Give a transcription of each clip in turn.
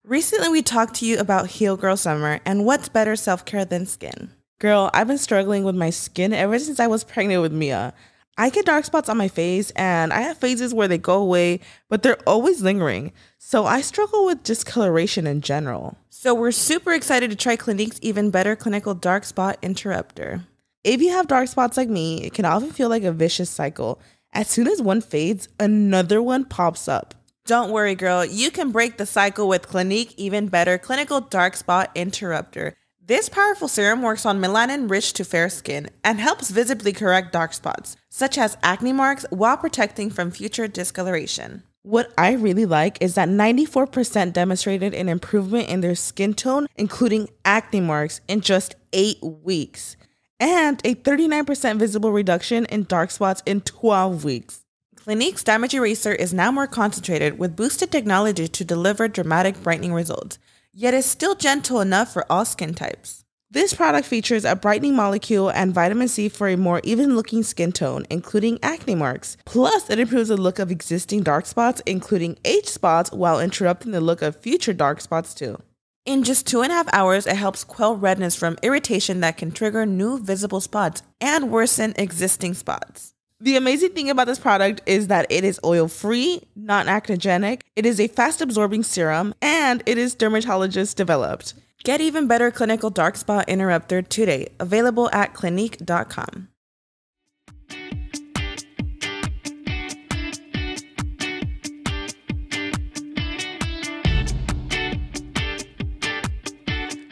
Recently, we talked to you about Heal Girl Summer and what's better self-care than skin. Girl, I've been struggling with my skin ever since I was pregnant with Mia. I get dark spots on my face and I have phases where they go away, but they're always lingering. So I struggle with discoloration in general. So we're super excited to try Clinique's even better clinical dark spot interrupter. If you have dark spots like me, it can often feel like a vicious cycle. As soon as one fades, another one pops up. Don't worry, girl. You can break the cycle with Clinique Even Better Clinical Dark Spot Interrupter. This powerful serum works on melanin-rich to fair skin and helps visibly correct dark spots, such as acne marks, while protecting from future discoloration. What I really like is that 94% demonstrated an improvement in their skin tone, including acne marks, in just 8 weeks, and a 39% visible reduction in dark spots in 12 weeks. Clinique's Damage Eraser is now more concentrated with boosted technology to deliver dramatic brightening results, yet is still gentle enough for all skin types. This product features a brightening molecule and vitamin C for a more even-looking skin tone, including acne marks. Plus, it improves the look of existing dark spots, including age spots, while interrupting the look of future dark spots too. In just 2.5 hours, it helps quell redness from irritation that can trigger new visible spots and worsen existing spots. The amazing thing about this product is that it is oil-free, non-acnogenic, it is a fast-absorbing serum, and it is dermatologist developed. Get Even Better Clinical Dark Spot Interrupter today, available at Clinique.com.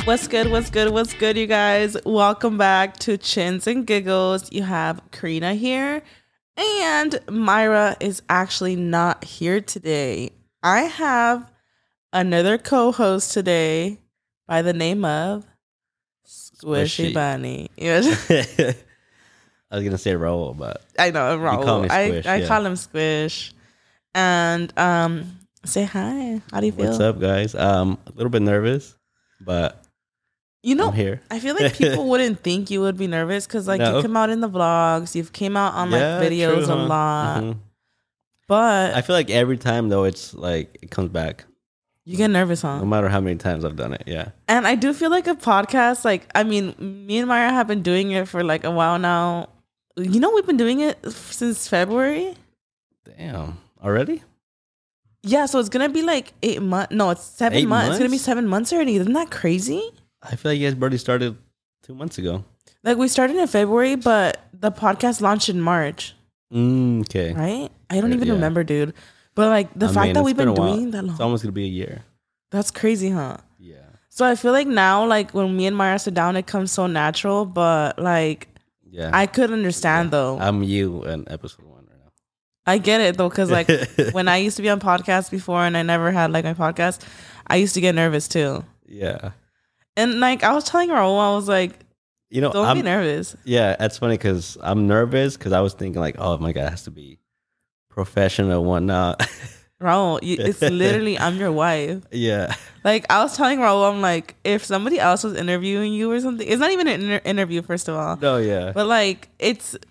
What's good, you guys? Welcome back to Chins and Giggles. You have Karina here, and Myra is actually not here today. I have another co-host today by the name of SquishyBunnii. I was gonna say Raul, but I know Raul. You call me Squish, I call him Squish. And say hi. How do you feel? What's up, guys? A little bit nervous, but I'm here. I feel like people wouldn't think you would be nervous because, like, you come out in the vlogs, you've came out on like videos a lot. Mm-hmm. But I feel like every time though, it's like it comes back. You get nervous, huh? No matter how many times I've done it, yeah. And I do feel like a podcast, like, I mean, me and Myra have been doing it for like a while now. You know, we've been doing it since February. Damn, already? Yeah, so it's gonna be like 8 months. No, it's 7 months. It's gonna be 7 months already. Isn't that crazy? I feel like you guys barely started 2 months ago. Like, we started in February, but the podcast launched in March. Okay. Right? I don't even remember, dude. But like the fact that we've been doing that long. It's almost gonna be a year. That's crazy, huh? Yeah. So I feel like now, like when me and Myra sit down, it comes so natural. But like, yeah, I could understand though. I'm you in episode 1 right now. I get it though, because like when I used to be on podcasts before and I never had like my podcast, I used to get nervous too. Yeah. And like I was telling Raul, I was like, you know, don't be nervous. Yeah, that's funny because I'm nervous because I was thinking like, oh my God, it has to be professional and whatnot. Raul, it's literally I'm your wife. Yeah. Like I was telling Raul, I'm like, if somebody else was interviewing you or something, it's not even an interview, first of all. No, yeah. But like,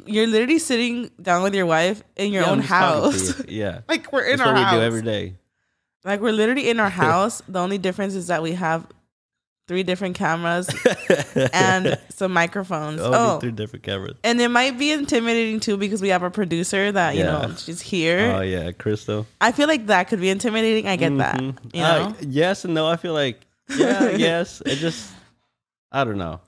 you're literally sitting down with your wife in your own house. Yeah. Like we're in that's our what house. We do every day. Like we're literally in our house. The only difference is that we have 3 different cameras and some microphones. Oh, 3 different cameras. And it might be intimidating too because we have a producer that, you know, she's here. Oh, yeah, Crystal. I feel like that could be intimidating. I get that. You know? Yes and no. I feel like, yeah, yes. It just, I don't know.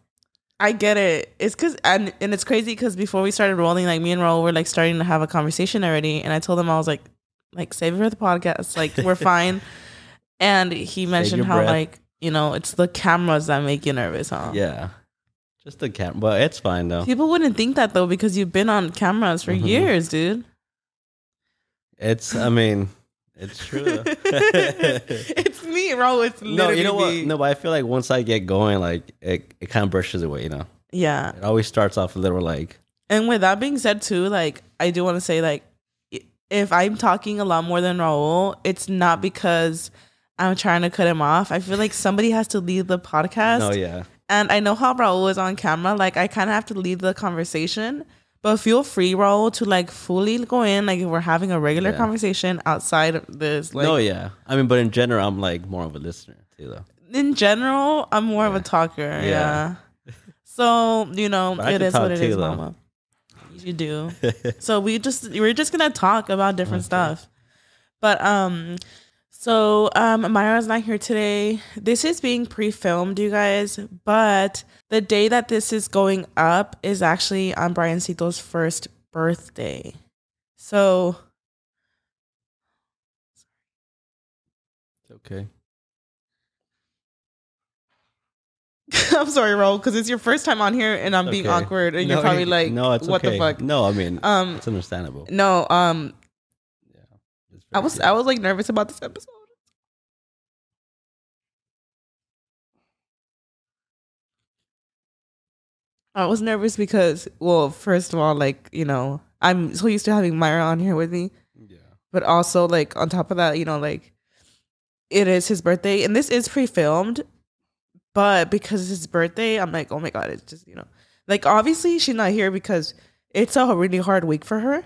I get it. It's because, and it's crazy because before we started rolling, like me and Raul were like starting to have a conversation already. And I told him, I was like save it for the podcast. Like, we're fine. And he mentioned how, like, you know, it's the cameras that make you nervous, huh? Yeah. Just the camera. But it's fine, though. People wouldn't think that, though, because you've been on cameras for years, dude. I mean, it's true. It's me, bro. It's literally no, you know what? me. No, but I feel like once I get going, like, it kind of brushes away, you know? Yeah. It always starts off a little, like... And with that being said, too, like, I do want to say, like, if I'm talking a lot more than Raul, it's not because I'm trying to cut him off. I feel like somebody has to lead the podcast. Oh, yeah. And I know how Raul is on camera. Like, I kind of have to lead the conversation. But feel free, Raul, to, like, fully go in. Like, if we're having a regular conversation outside of this. Like, no, yeah. I mean, but in general, I'm, like, more of a listener. too, though. In general, I'm more of a talker. Yeah. So, you know, it is what it is, mama. You do. So we're just gonna talk about different stuff. But so Myra's not here today. This is being pre-filmed, you guys, but the day that this is going up is actually on Briancito's first birthday. So Okay. I'm sorry, Raul, because it's your first time on here and I'm being awkward and you're probably like, no, it's what okay. the fuck? No, I mean, it's understandable. No, yeah, I was like nervous about this episode. I was nervous because, well, first of all, like, you know, I'm so used to having Myra on here with me. Yeah. But also, like, on top of that, you know, like, it is his birthday and this is pre-filmed. But because it's his birthday, I'm like, oh my God, it's just, you know, like, obviously she's not here because it's a really hard week for her.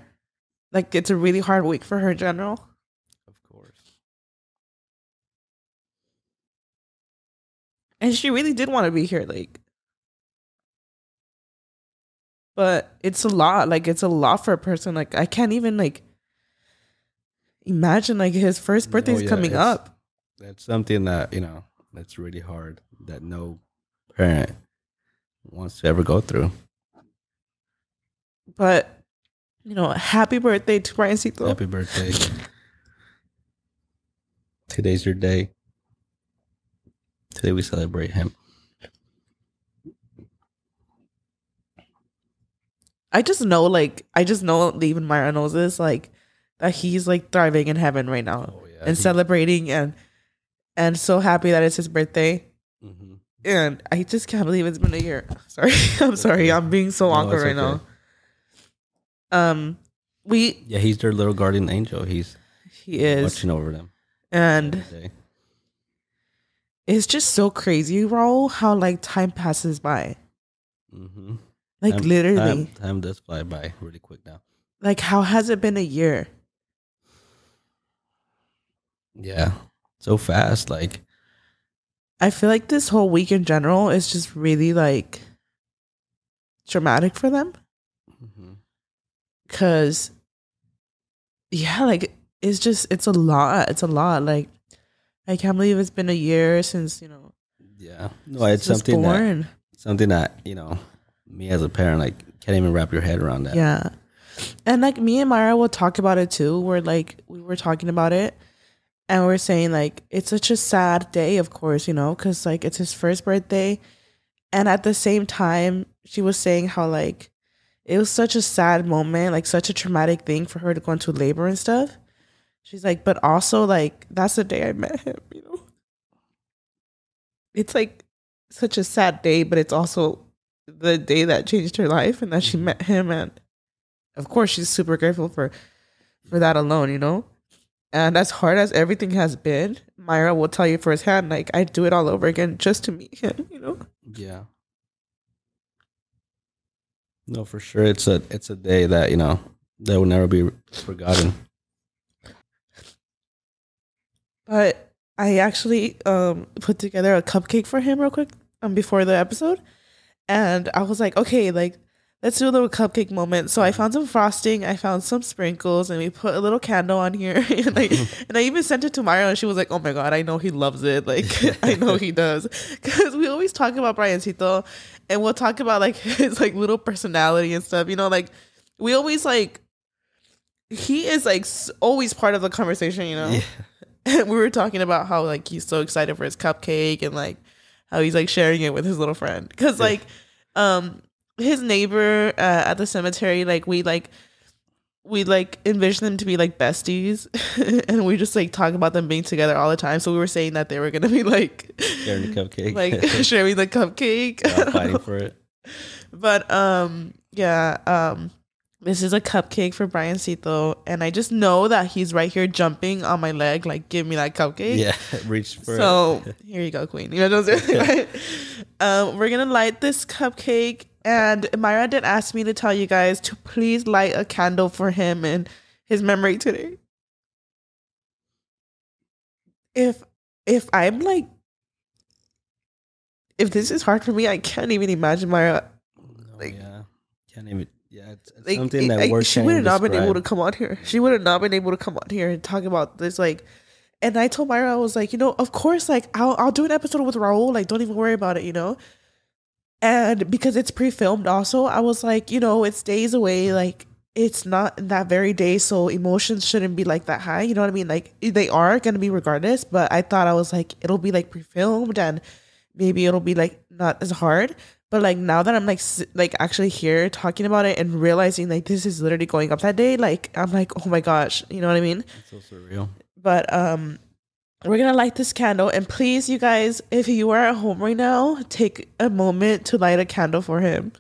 Like, it's a really hard week for her in general. Of course. And she really did want to be here, like. But it's a lot. Like, it's a lot for a person. Like, I can't even, like, imagine, like, his first birthday's coming up. That's something that, you know, that's really hard. That no parent wants to ever go through. But, you know, happy birthday to Briancito. Happy birthday. Today's your day. Today we celebrate him. I just know that even Myra knows this, like, that he's, like, thriving in heaven right now. Oh, yeah, and celebrating and so happy that it's his birthday. Mm-hmm. And I just can't believe it's been a year. Sorry. I'm sorry. I'm being so awkward right now. He's their little guardian angel. He is watching over them. And it's just so crazy, Raul, how, like, time passes by. Mm-hmm. Like, literally. Time does fly by really quick now. Like, how has it been a year? Yeah. So fast, like. I feel like this whole week in general is just really, like, traumatic for them. Because, like, it's a lot. It's a lot. Like, I can't believe it's been a year since, you know. Yeah. No, it's something that, you know, me as a parent, like, can't even wrap your head around that. Yeah. And, like, me and Myra will talk about it, too. We were talking about it. And we're saying, like, it's such a sad day, of course, you know, because, like, it's his first birthday. And at the same time, she was saying how, like, it was such a sad moment, like, such a traumatic thing for her to go into labor and stuff. She's like, but also, like, that's the day I met him, you know? It's, like, such a sad day, but it's also the day that changed her life and that she met him. And, of course, she's super grateful for that alone, you know? And as hard as everything has been, Myra will tell you firsthand, like, I'd do it all over again just to meet him, you know? Yeah. No, for sure. It's a day that, you know, that will never be forgotten. But I actually put together a cupcake for him real quick before the episode. And I was like, okay, like, let's do a little cupcake moment. So I found some frosting, I found some sprinkles, and we put a little candle on here. and I even sent it to Myra, and she was like, oh my God, I know he loves it. Like, I know he does. Because we always talk about Briancito, and we'll talk about, like, his, like, little personality and stuff. You know, like, we always, like, he is, like, always part of the conversation, you know? Yeah. And we were talking about how, like, he's so excited for his cupcake and, like, how he's, like, sharing it with his little friend. Because, like, his neighbor at the cemetery, like, we envision them to be, like, besties. And we just, like, talk about them being together all the time. So we were saying that they were gonna be, like, sharing the cupcake, like, sharing the cupcake. Fighting for it. But this is a cupcake for Briancito, and I just know that he's right here jumping on my leg, like, give me that cupcake. Yeah, reach for it. So here you go, Queen. You know what I'm saying? We're gonna light this cupcake. And Myra did ask me to tell you guys to please light a candle for him and his memory today. If I'm, like, if this is hard for me, I can't even imagine Myra. Like, yeah, can't even. Yeah, it's like, something that works. She would have not been able to come on here. She would have not been able to come on here and talk about this. Like, and I told Myra, I was like, of course, like I'll do an episode with Raul. Like, don't even worry about it, And because it's pre-filmed, also, I was like, it's days away. Like, it's not that very day, so emotions shouldn't be like that high. You know what I mean? Like, they are gonna be regardless. But I thought I was like, it'll be like pre-filmed and maybe it'll be like not as hard. But like now that I'm like actually here talking about it and realizing like this is literally going up that day, like I'm like, oh my gosh, you know what I mean? It's so surreal. But we're gonna light this candle, and please, you guys, if you are at home right now, take a moment to light a candle for him.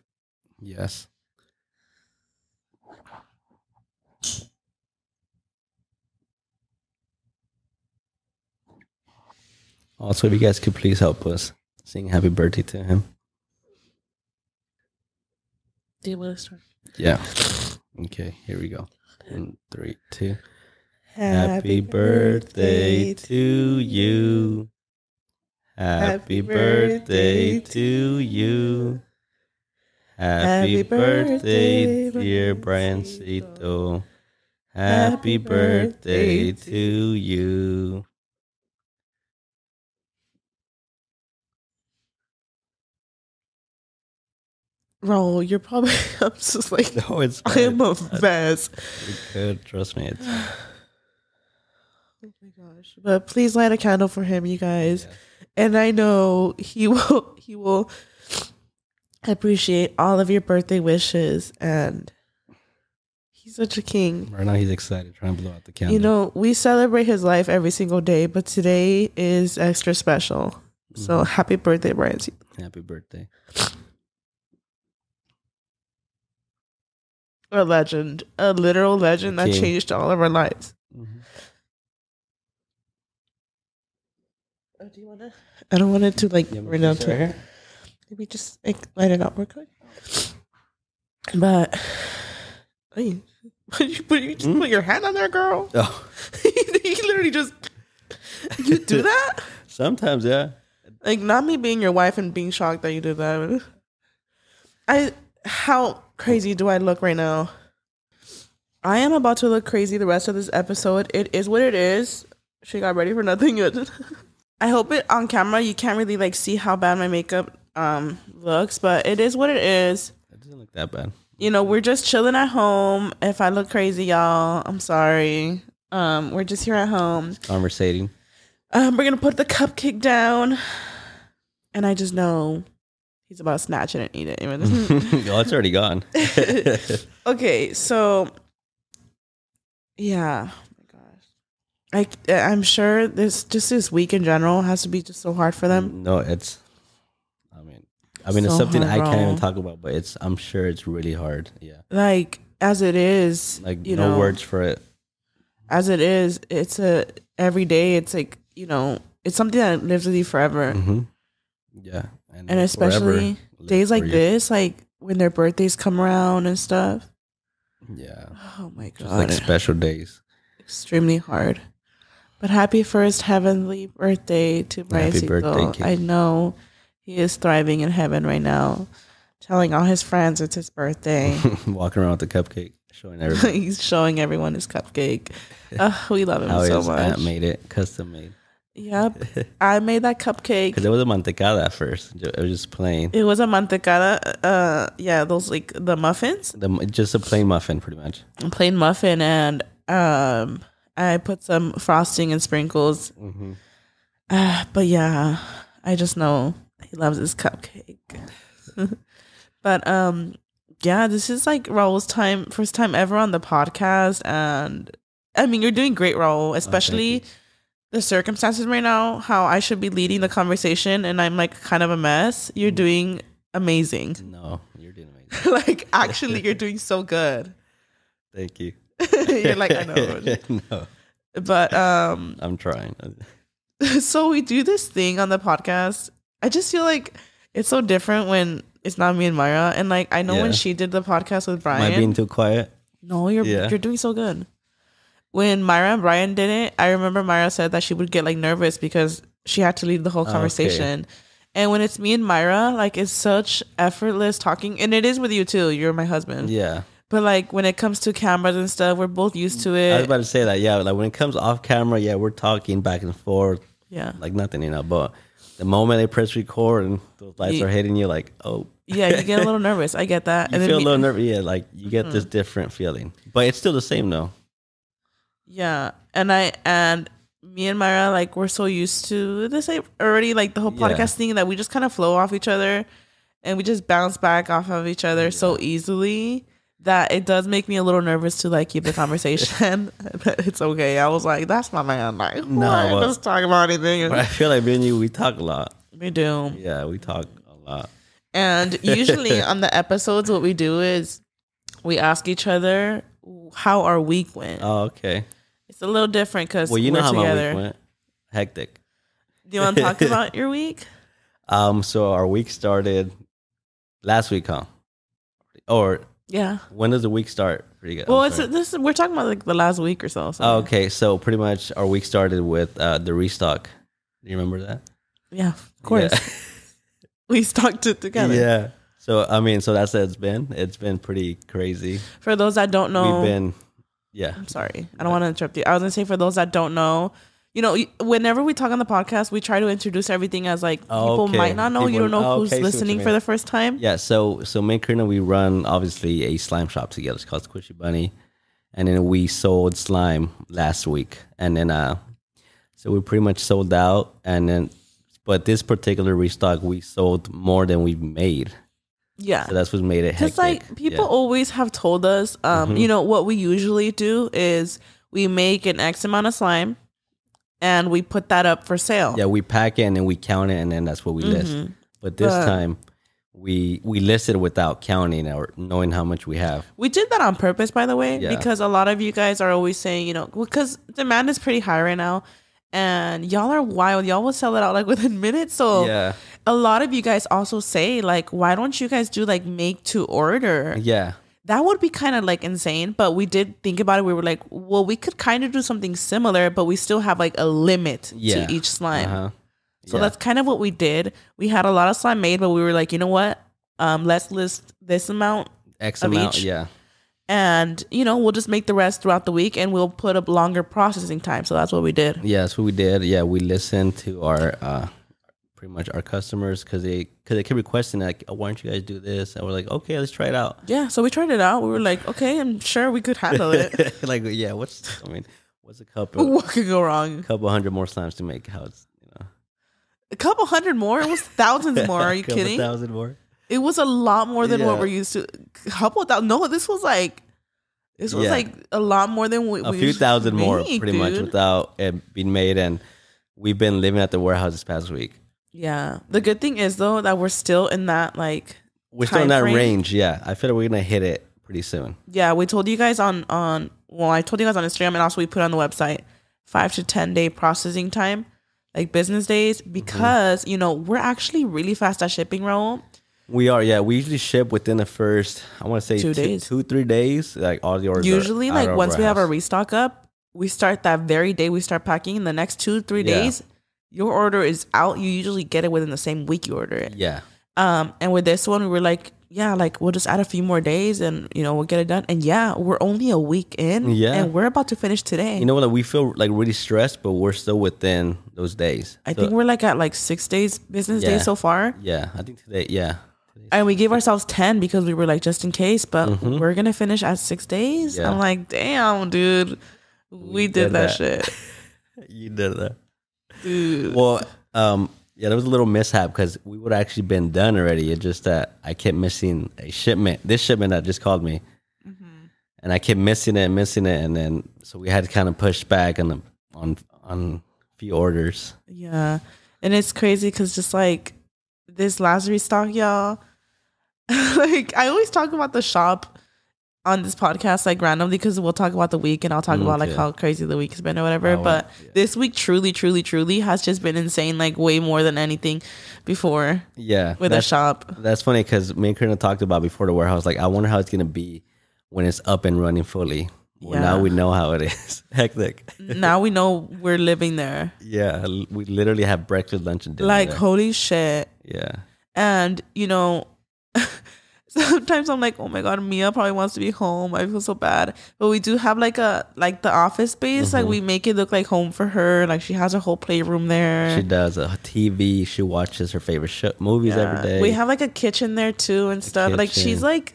Yes. Also, if you guys could please help us sing happy birthday to him. Do you want to start? Yeah. Okay, here we go. 1, 3, 2. Happy birthday to you. Happy birthday to you. Happy birthday, dear Briancito. Happy birthday to you. Raul, you're probably, I'm just like, no, it's I am a mess. You could, trust me. It's oh my gosh. But please light a candle for him, you guys. Yes. And I know he will appreciate all of your birthday wishes, and he's such a king. Right now he's excited trying to blow out the candle. We celebrate his life every single day, but today is extra special. Mm-hmm. So happy birthday, Brian. Happy birthday. A legend, a literal legend that changed all of our lives. Mm-hmm. Oh, do you want to? I don't want it to like run down to here. Maybe just like light it up real quick. But you just put your hand on there, girl. Oh. You literally just you do that. Sometimes, yeah. Like not me being your wife and being shocked that you did that. How crazy do I look right now? I am about to look crazy the rest of this episode. It is what it is. She got ready for nothing. I hope it on camera you can't really like see how bad my makeup looks, but it is what it is. It doesn't look that bad. We're just chilling at home. If I look crazy, y'all, I'm sorry. We're just here at home. Conversating. We're gonna put the cupcake down, and I just know he's about to snatch it and eat it. Oh, it's already gone. Okay, so yeah. Oh my gosh. I'm sure this week in general has to be just so hard for them. No, I mean, it's something I can't even talk about, but I'm sure it's really hard. Yeah. Like as it is, like no words for it. As it is, it's every day. It's like it's something that lives with you forever. Mm-hmm. Yeah. And especially days like this, like when their birthdays come around and stuff. Yeah. Oh my God. Just like special days. Extremely hard. But happy first heavenly birthday to Bryce. Happy birthday, kid. I know he is thriving in heaven right now, telling all his friends it's his birthday. Walking around with the cupcake, showing everyone. He's showing everyone his cupcake. We love him so much. Aunt made it, custom made. Yep, I made that cupcake. Because it was a mantecada at first. It was just plain. It was a mantecada. Yeah, those like the muffins. Just a plain muffin, pretty much. A plain muffin, and I put some frosting and sprinkles. Mm-hmm. But yeah, I just know he loves his cupcake. But yeah, this is like Raul's first time ever on the podcast, and I mean you're doing great, Raul, especially. The circumstances right now, how I should be leading the conversation, and I'm like kind of a mess. You're doing amazing. No, you're doing amazing. Like actually, you're doing so good. Thank you. You're like, I know. No, but I'm trying. So we do this thing on the podcast. I just feel like it's so different when it's not me and Myra, and like I know when she did the podcast with Brian. Am I being too quiet? No, you're doing so good. When Myra and Brian did it, I remember Myra said that she would get like nervous because she had to lead the whole conversation. Okay. And when it's me and Myra, like it's such effortless talking. And it is with you too. You're my husband. Yeah. But like when it comes to cameras and stuff, we're both used to it. I was about to say that. Yeah. Like when it comes off camera, yeah, we're talking back and forth. Yeah. Like nothing, you know. But the moment they press record and those lights are hitting you, like, oh. Yeah, you get a little nervous. I get that. You feel a little nervous. Yeah, like you get this different feeling. But it's still the same though. Yeah. And me and Myra, like, we're so used to this already, like the whole podcast thing, that we just kind of flow off each other and we just bounce back off of each other so easily that it does make me a little nervous to like keep the conversation. But it's okay. I was like, that's my man. Like, no, let's talk about anything. But I feel like me and you, we talk a lot. We do. Yeah, we talk a lot. And usually on the episodes, what we do is we ask each other how our week went. Oh, okay. It's a little different because you know how together. my week went. Hectic. Do you want to talk about your week? So our week started last week, huh? Or yeah. When does the week start? Pretty good. Well, we're talking about like the last week or so. Oh, okay. So pretty much our week started with the restock. Do you remember that? Yeah, of course. Yeah. We stocked it together. Yeah. So I mean, so that's what it's been pretty crazy. For those that don't know, we've been. Yeah. I'm sorry. I don't want to interrupt you. I was going to say, for those that don't know, you know, whenever we talk on the podcast, we try to introduce everything as like people might not know. You don't know who's listening for the first time. Yeah. So me and Karina, we run obviously a slime shop together. It's called SquishyBunnii. And then we sold slime last week. And then, so we pretty much sold out. And then, but this particular restock, we sold more than we made. Yeah. So that's what made it hectic. Because like people always have told us, you know, what we usually do is we make an X amount of slime and we put that up for sale. Yeah, we pack it and then we count it and then that's what we list. But this time we listed without counting or knowing how much we have. We did that on purpose, by the way, because a lot of you guys are always saying, you know, because demand is pretty high right now. And y'all are wild. Y'all will sell it out like within minutes. So a lot of you guys also say like, why don't you guys do like make to order? Yeah. That would be kind of like insane. But we did think about it. We were like, well, we could kind of do something similar, but we still have like a limit to each slime. So that's kind of what we did. We had a lot of slime made, but we were like, you know what? Let's list this amount X of amount, each. And, you know, we'll just make the rest throughout the week and we'll put up longer processing time. So that's what we did. Yeah, that's what we did. Yeah, we listened to our, pretty much our customers because they kept requesting like, oh, why don't you guys do this? And we're like, okay, let's try it out. Yeah, so we tried it out. We were like, okay, I'm sure we could handle it. Like, yeah, what's a couple? What could go wrong? A couple hundred more slimes to make. How it's, you know. A couple hundred more? It was thousands more. Are you kidding? 1,000 more. It was a lot more than what we're used to. Couple thousand. No, this was like a lot more than we a few thousand more, pretty much, without it being made. And we've been living at the warehouse this past week. Yeah. The good thing is though that we're still in that like we're still in that range. Yeah, I feel like we're gonna hit it pretty soon. Yeah, we told you guys on I told you guys on Instagram, and also we put on the website 5 to 10 day processing time, like business days, because you know we're actually really fast at shipping, Raul. We are, yeah. We usually ship within the first, I want to say 2 days, 2-3 days. Like all the orders. Usually, like once we have our restock up, we start that very day we start packing. In the next 2-3 days, your order is out. You usually get it within the same week you order it. Yeah. And with this one, we were like, yeah, like we'll just add a few more days, and you know we'll get it done. And yeah, we're only a week in. Yeah. And we're about to finish today. You know what? Like, we feel like really stressed, but we're still within those days. I think we're like at like 6 days business days so far. Yeah, I think today. Yeah. And we gave ourselves 10 because we were like, just in case, but we're going to finish at 6 days. Yeah. I'm like, damn, dude, we did that shit. You did that. Dude. Well, yeah, there was a little mishap because we would have actually been done already. It's just that I kept missing a shipment. This shipment that just called me. And I kept missing it. And then, so we had to kind of push back on a few orders. Yeah. And it's crazy because just like this last restock, y'all, like I always talk about the shop on this podcast like randomly because we'll talk about the week and I'll talk about like how crazy the week has been or whatever. But this week truly has just been insane, like way more than anything before. Yeah, with a shop. That's funny because me and Karina talked about before the warehouse. Like I wonder how it's gonna be when it's up and running fully. Well, now we know how it is. Hectic. Now we know we're living there. Yeah, we literally have breakfast, lunch, and dinner. Like, there. holy shit. Yeah. And, you know, sometimes I'm like, oh my God, Mia probably wants to be home. I feel so bad. But we do have like the office space. Like we make it look like home for her. Like she has her whole playroom there. She does a TV. She watches her favorite movies every day. We have like a kitchen there too and stuff. Like she's like,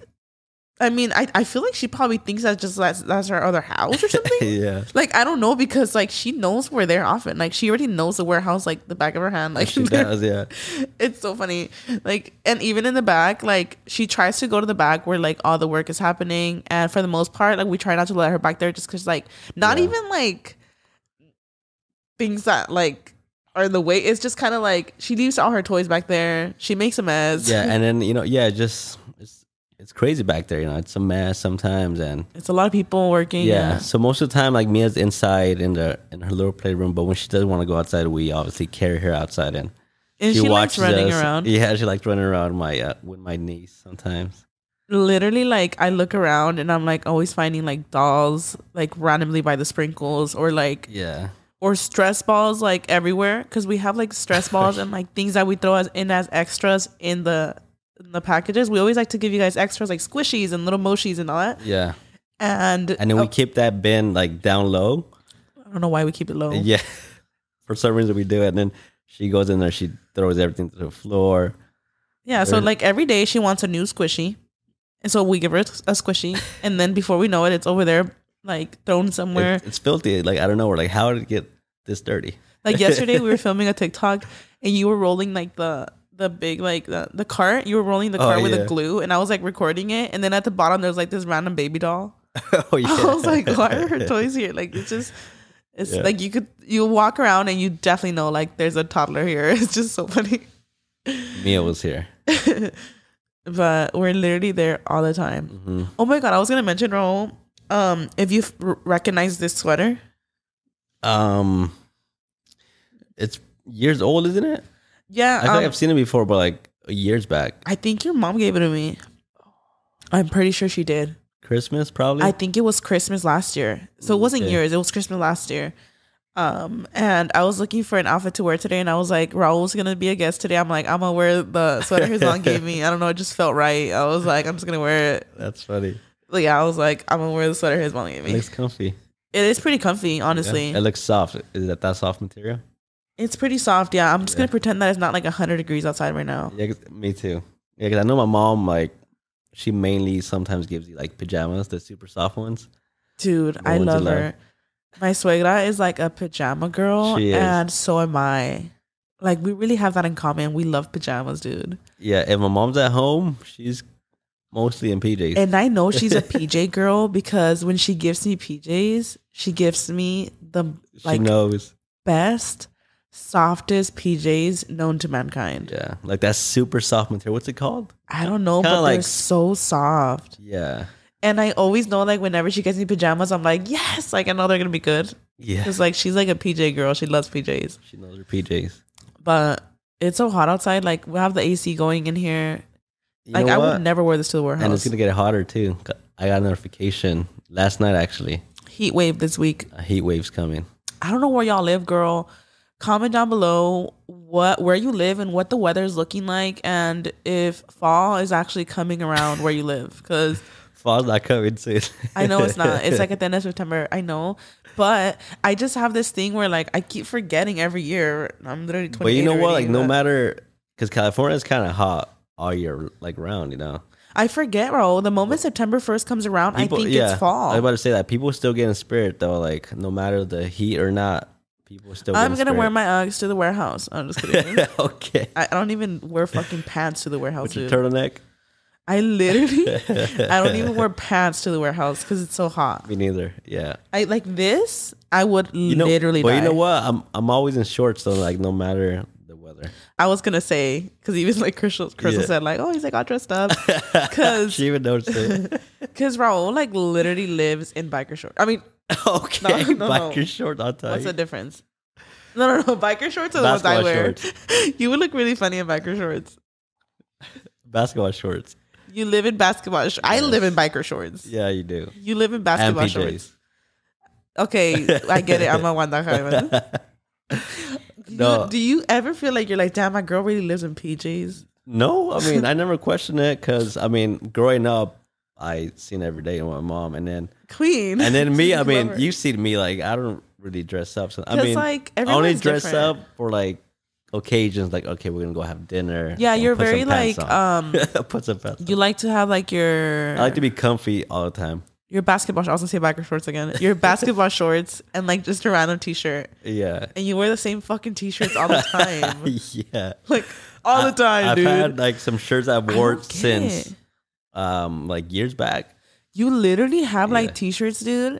I mean, I feel like she probably thinks that's her other house or something. Yeah. Like, I don't know, because like she knows we're there often. Like she already knows the warehouse like the back of her hand. Like she does, yeah. It's so funny. Like, and even in the back, like she tries to go to the back where like all the work is happening. And for the most part, like we try not to let her back there just because like not even like things that like are in the way. It's just kind of like she leaves all her toys back there. She makes a mess. Yeah, and then it's crazy back there, it's a mess sometimes, and it's a lot of people working. Yeah. So most of the time, like Mia's inside in her little playroom, but when she doesn't want to go outside, we obviously carry her outside, and she likes running around. Yeah, she likes running around with my niece sometimes. Literally, like I look around and I'm like always finding like dolls like randomly by the sprinkles, or like or stress balls like everywhere, because we have like stress balls and like things that we throw as extras in the packages. We always like to give you guys extras like squishies and little moshis and all that. Yeah. And then we keep that bin like down low. I don't know why we keep it low. Yeah. For some reason we do it. And then she goes in there, she throws everything to the floor. Yeah. So like every day she wants a new squishy. And so we give her a squishy. And then before we know it, it's over there like thrown somewhere. It's filthy. Like I don't know. We're like, how did it get this dirty? Like yesterday we were filming a TikTok and you were rolling like the big like the cart. You were rolling the cart with a glue, and I was like recording it, and then at the bottom there's like this random baby doll. Oh yeah. I was like, why are her toys here? Like it's like you walk around and you definitely know like there's a toddler here. It's just so funny. Mia was here. But we're literally there all the time. Mm-hmm. Oh my God, I was gonna mention, Raul, if you recognize this sweater. It's years old, isn't it? Yeah, I think I've seen it before, but like years back. I think your mom gave it to me. I'm pretty sure she did. Christmas, probably. I think it was Christmas last year, so it wasn't yours. It was Christmas last year. And I was looking for an outfit to wear today, and I was like, Raul's gonna be a guest today. I'm like, I'm gonna wear the sweater his mom gave me. I don't know, it just felt right. I was like, I'm just gonna wear it. That's funny. But yeah, I was like, I'm gonna wear the sweater his mom gave me. It looks comfy. It is pretty comfy, honestly. Yeah. It looks soft. Is that soft material? It's pretty soft, yeah. I'm just gonna pretend that it's not like 100 degrees outside right now. Yeah, me too. Yeah, because I know my mom, like, she mainly sometimes gives you like pajamas, the super soft ones. Dude, I love her. My suegra is like a pajama girl, and so am I. Like, we really have that in common. We love pajamas, dude. Yeah, if my mom's at home, she's mostly in PJs. And I know she's a PJ girl because when she gives me PJs, she gives me the like best, softest PJs known to mankind. Yeah, like that super soft material. What's it called? I don't know, but they're so soft. Yeah. And I always know, like, whenever she gets me pajamas, I'm like, yes, like, I know they're gonna be good. Yeah, because like she's like a PJ girl. She loves PJs. She knows her PJs. But it's so hot outside. Like, we have the AC going in here. Like, I would never wear this to the warehouse. And it's gonna get hotter too. I got a notification last night, actually. Heat wave this week. A heat wave's coming. I don't know where y'all live, girl. Comment down below where you live and what the weather is looking like, and if fall is actually coming around where you live. Because fall's not coming soon. I know it's not. It's like at the end of September. I know, but I just have this thing where like I keep forgetting every year. I'm literally 28. But you know what? Like, no but matter, because California is kind of hot all year, like round. You know. I forget, Raul. The moment September 1st comes around, I think it's fall. I was about to say that people still get in spirit though. Like, no matter the heat or not. People still. I'm gonna wear my Uggs to the warehouse. I'm just kidding. Okay. I don't even wear fucking pants to the warehouse. With your turtleneck. I literally, I don't even wear pants to the warehouse because it's so hot. Me neither. Yeah. I like this. I would literally. But die. you know what? I'm always in shorts though. Like, no matter the weather. I was gonna say, because even like Crystal said like, oh, he's like all dressed up. Because she even noticed it. Because Raul like literally lives in biker shorts. I mean. Okay, biker shorts. I'll tell you. What's the difference? No. Biker shorts are the ones I wear. You would look really funny in biker shorts. Basketball shorts. You live in basketball. I live in biker shorts. Yeah, you do. You live in basketball shorts. Okay, I get it. I'm a Wanda Jaime. No. Do you ever feel like you're like, damn, my girl really lives in PJs? No, I mean, I never questioned it because, I mean, growing up, I seen it every day with my mom, and then Queen, and then me. I mean, you see me like I don't really dress up. So I mean, like, I only dress up for like occasions. Like, okay, we're gonna go have dinner. Yeah, you're very like put some pants. You like to have like your. I like to be comfy all the time. Your basketball. I was gonna say biker shorts again. Your basketball shorts and like just a random t-shirt. Yeah, and you wear the same fucking t-shirts all the time. Yeah, like all the time, dude. I've had like some shirts I've worn since. Like years back. You literally have like t-shirts, dude,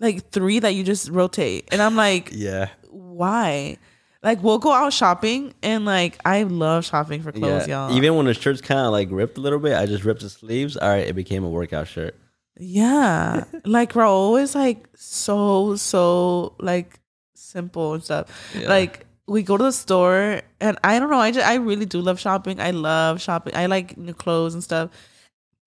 like 3 that you just rotate, and I'm like, yeah, why? Like, we'll go out shopping, and like, I love shopping for clothes, y'all. Even when the shirt's kind of like ripped a little bit, I just ripped the sleeves. All right, it became a workout shirt. Yeah, like Raul is like so like simple and stuff. Yeah. Like, we go to the store, and I don't know, I really do love shopping. I love shopping. I like new clothes and stuff.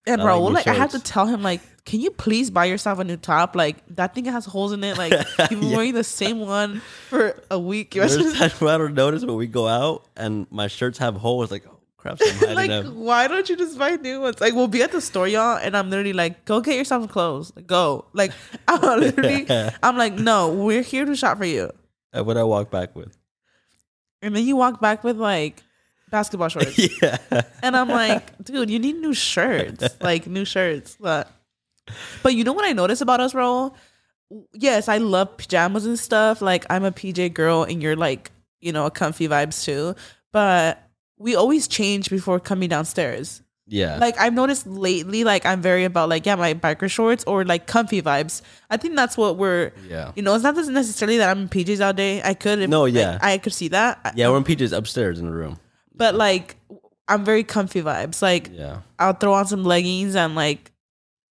And Raul, like, I have to tell him, like, can you please buy yourself a new top? Like, that thing has holes in it. Like, you've been wearing the same one for a week. There's times where I don't notice when we go out and my shirts have holes. Like, oh crap, so I'm hiding like, them. Why don't you just buy new ones? Like, we'll be at the store, y'all, and I'm literally like, go get yourself some clothes. Like, go. Like, I'm like, no, we're here to shop for you. And what I walk back with. And then you walk back with, like, basketball shorts. Yeah. And I'm like, dude, you need new shirts. Like, new shirts. But you know what I notice about us, Raul? Yes, I love pajamas and stuff. Like, I'm a PJ girl, and you're like, you know, comfy vibes too. But we always change before coming downstairs. Yeah. Like, I've noticed lately, like, I'm very about, like, yeah, my biker shorts or, like, comfy vibes. I think that's what we're, you know, it's not necessarily that I'm in PJs all day. I could. If, no, yeah. I could see that. Yeah, we're in PJs upstairs in the room. But, like, I'm very comfy vibes. Like, I'll throw on some leggings and, like,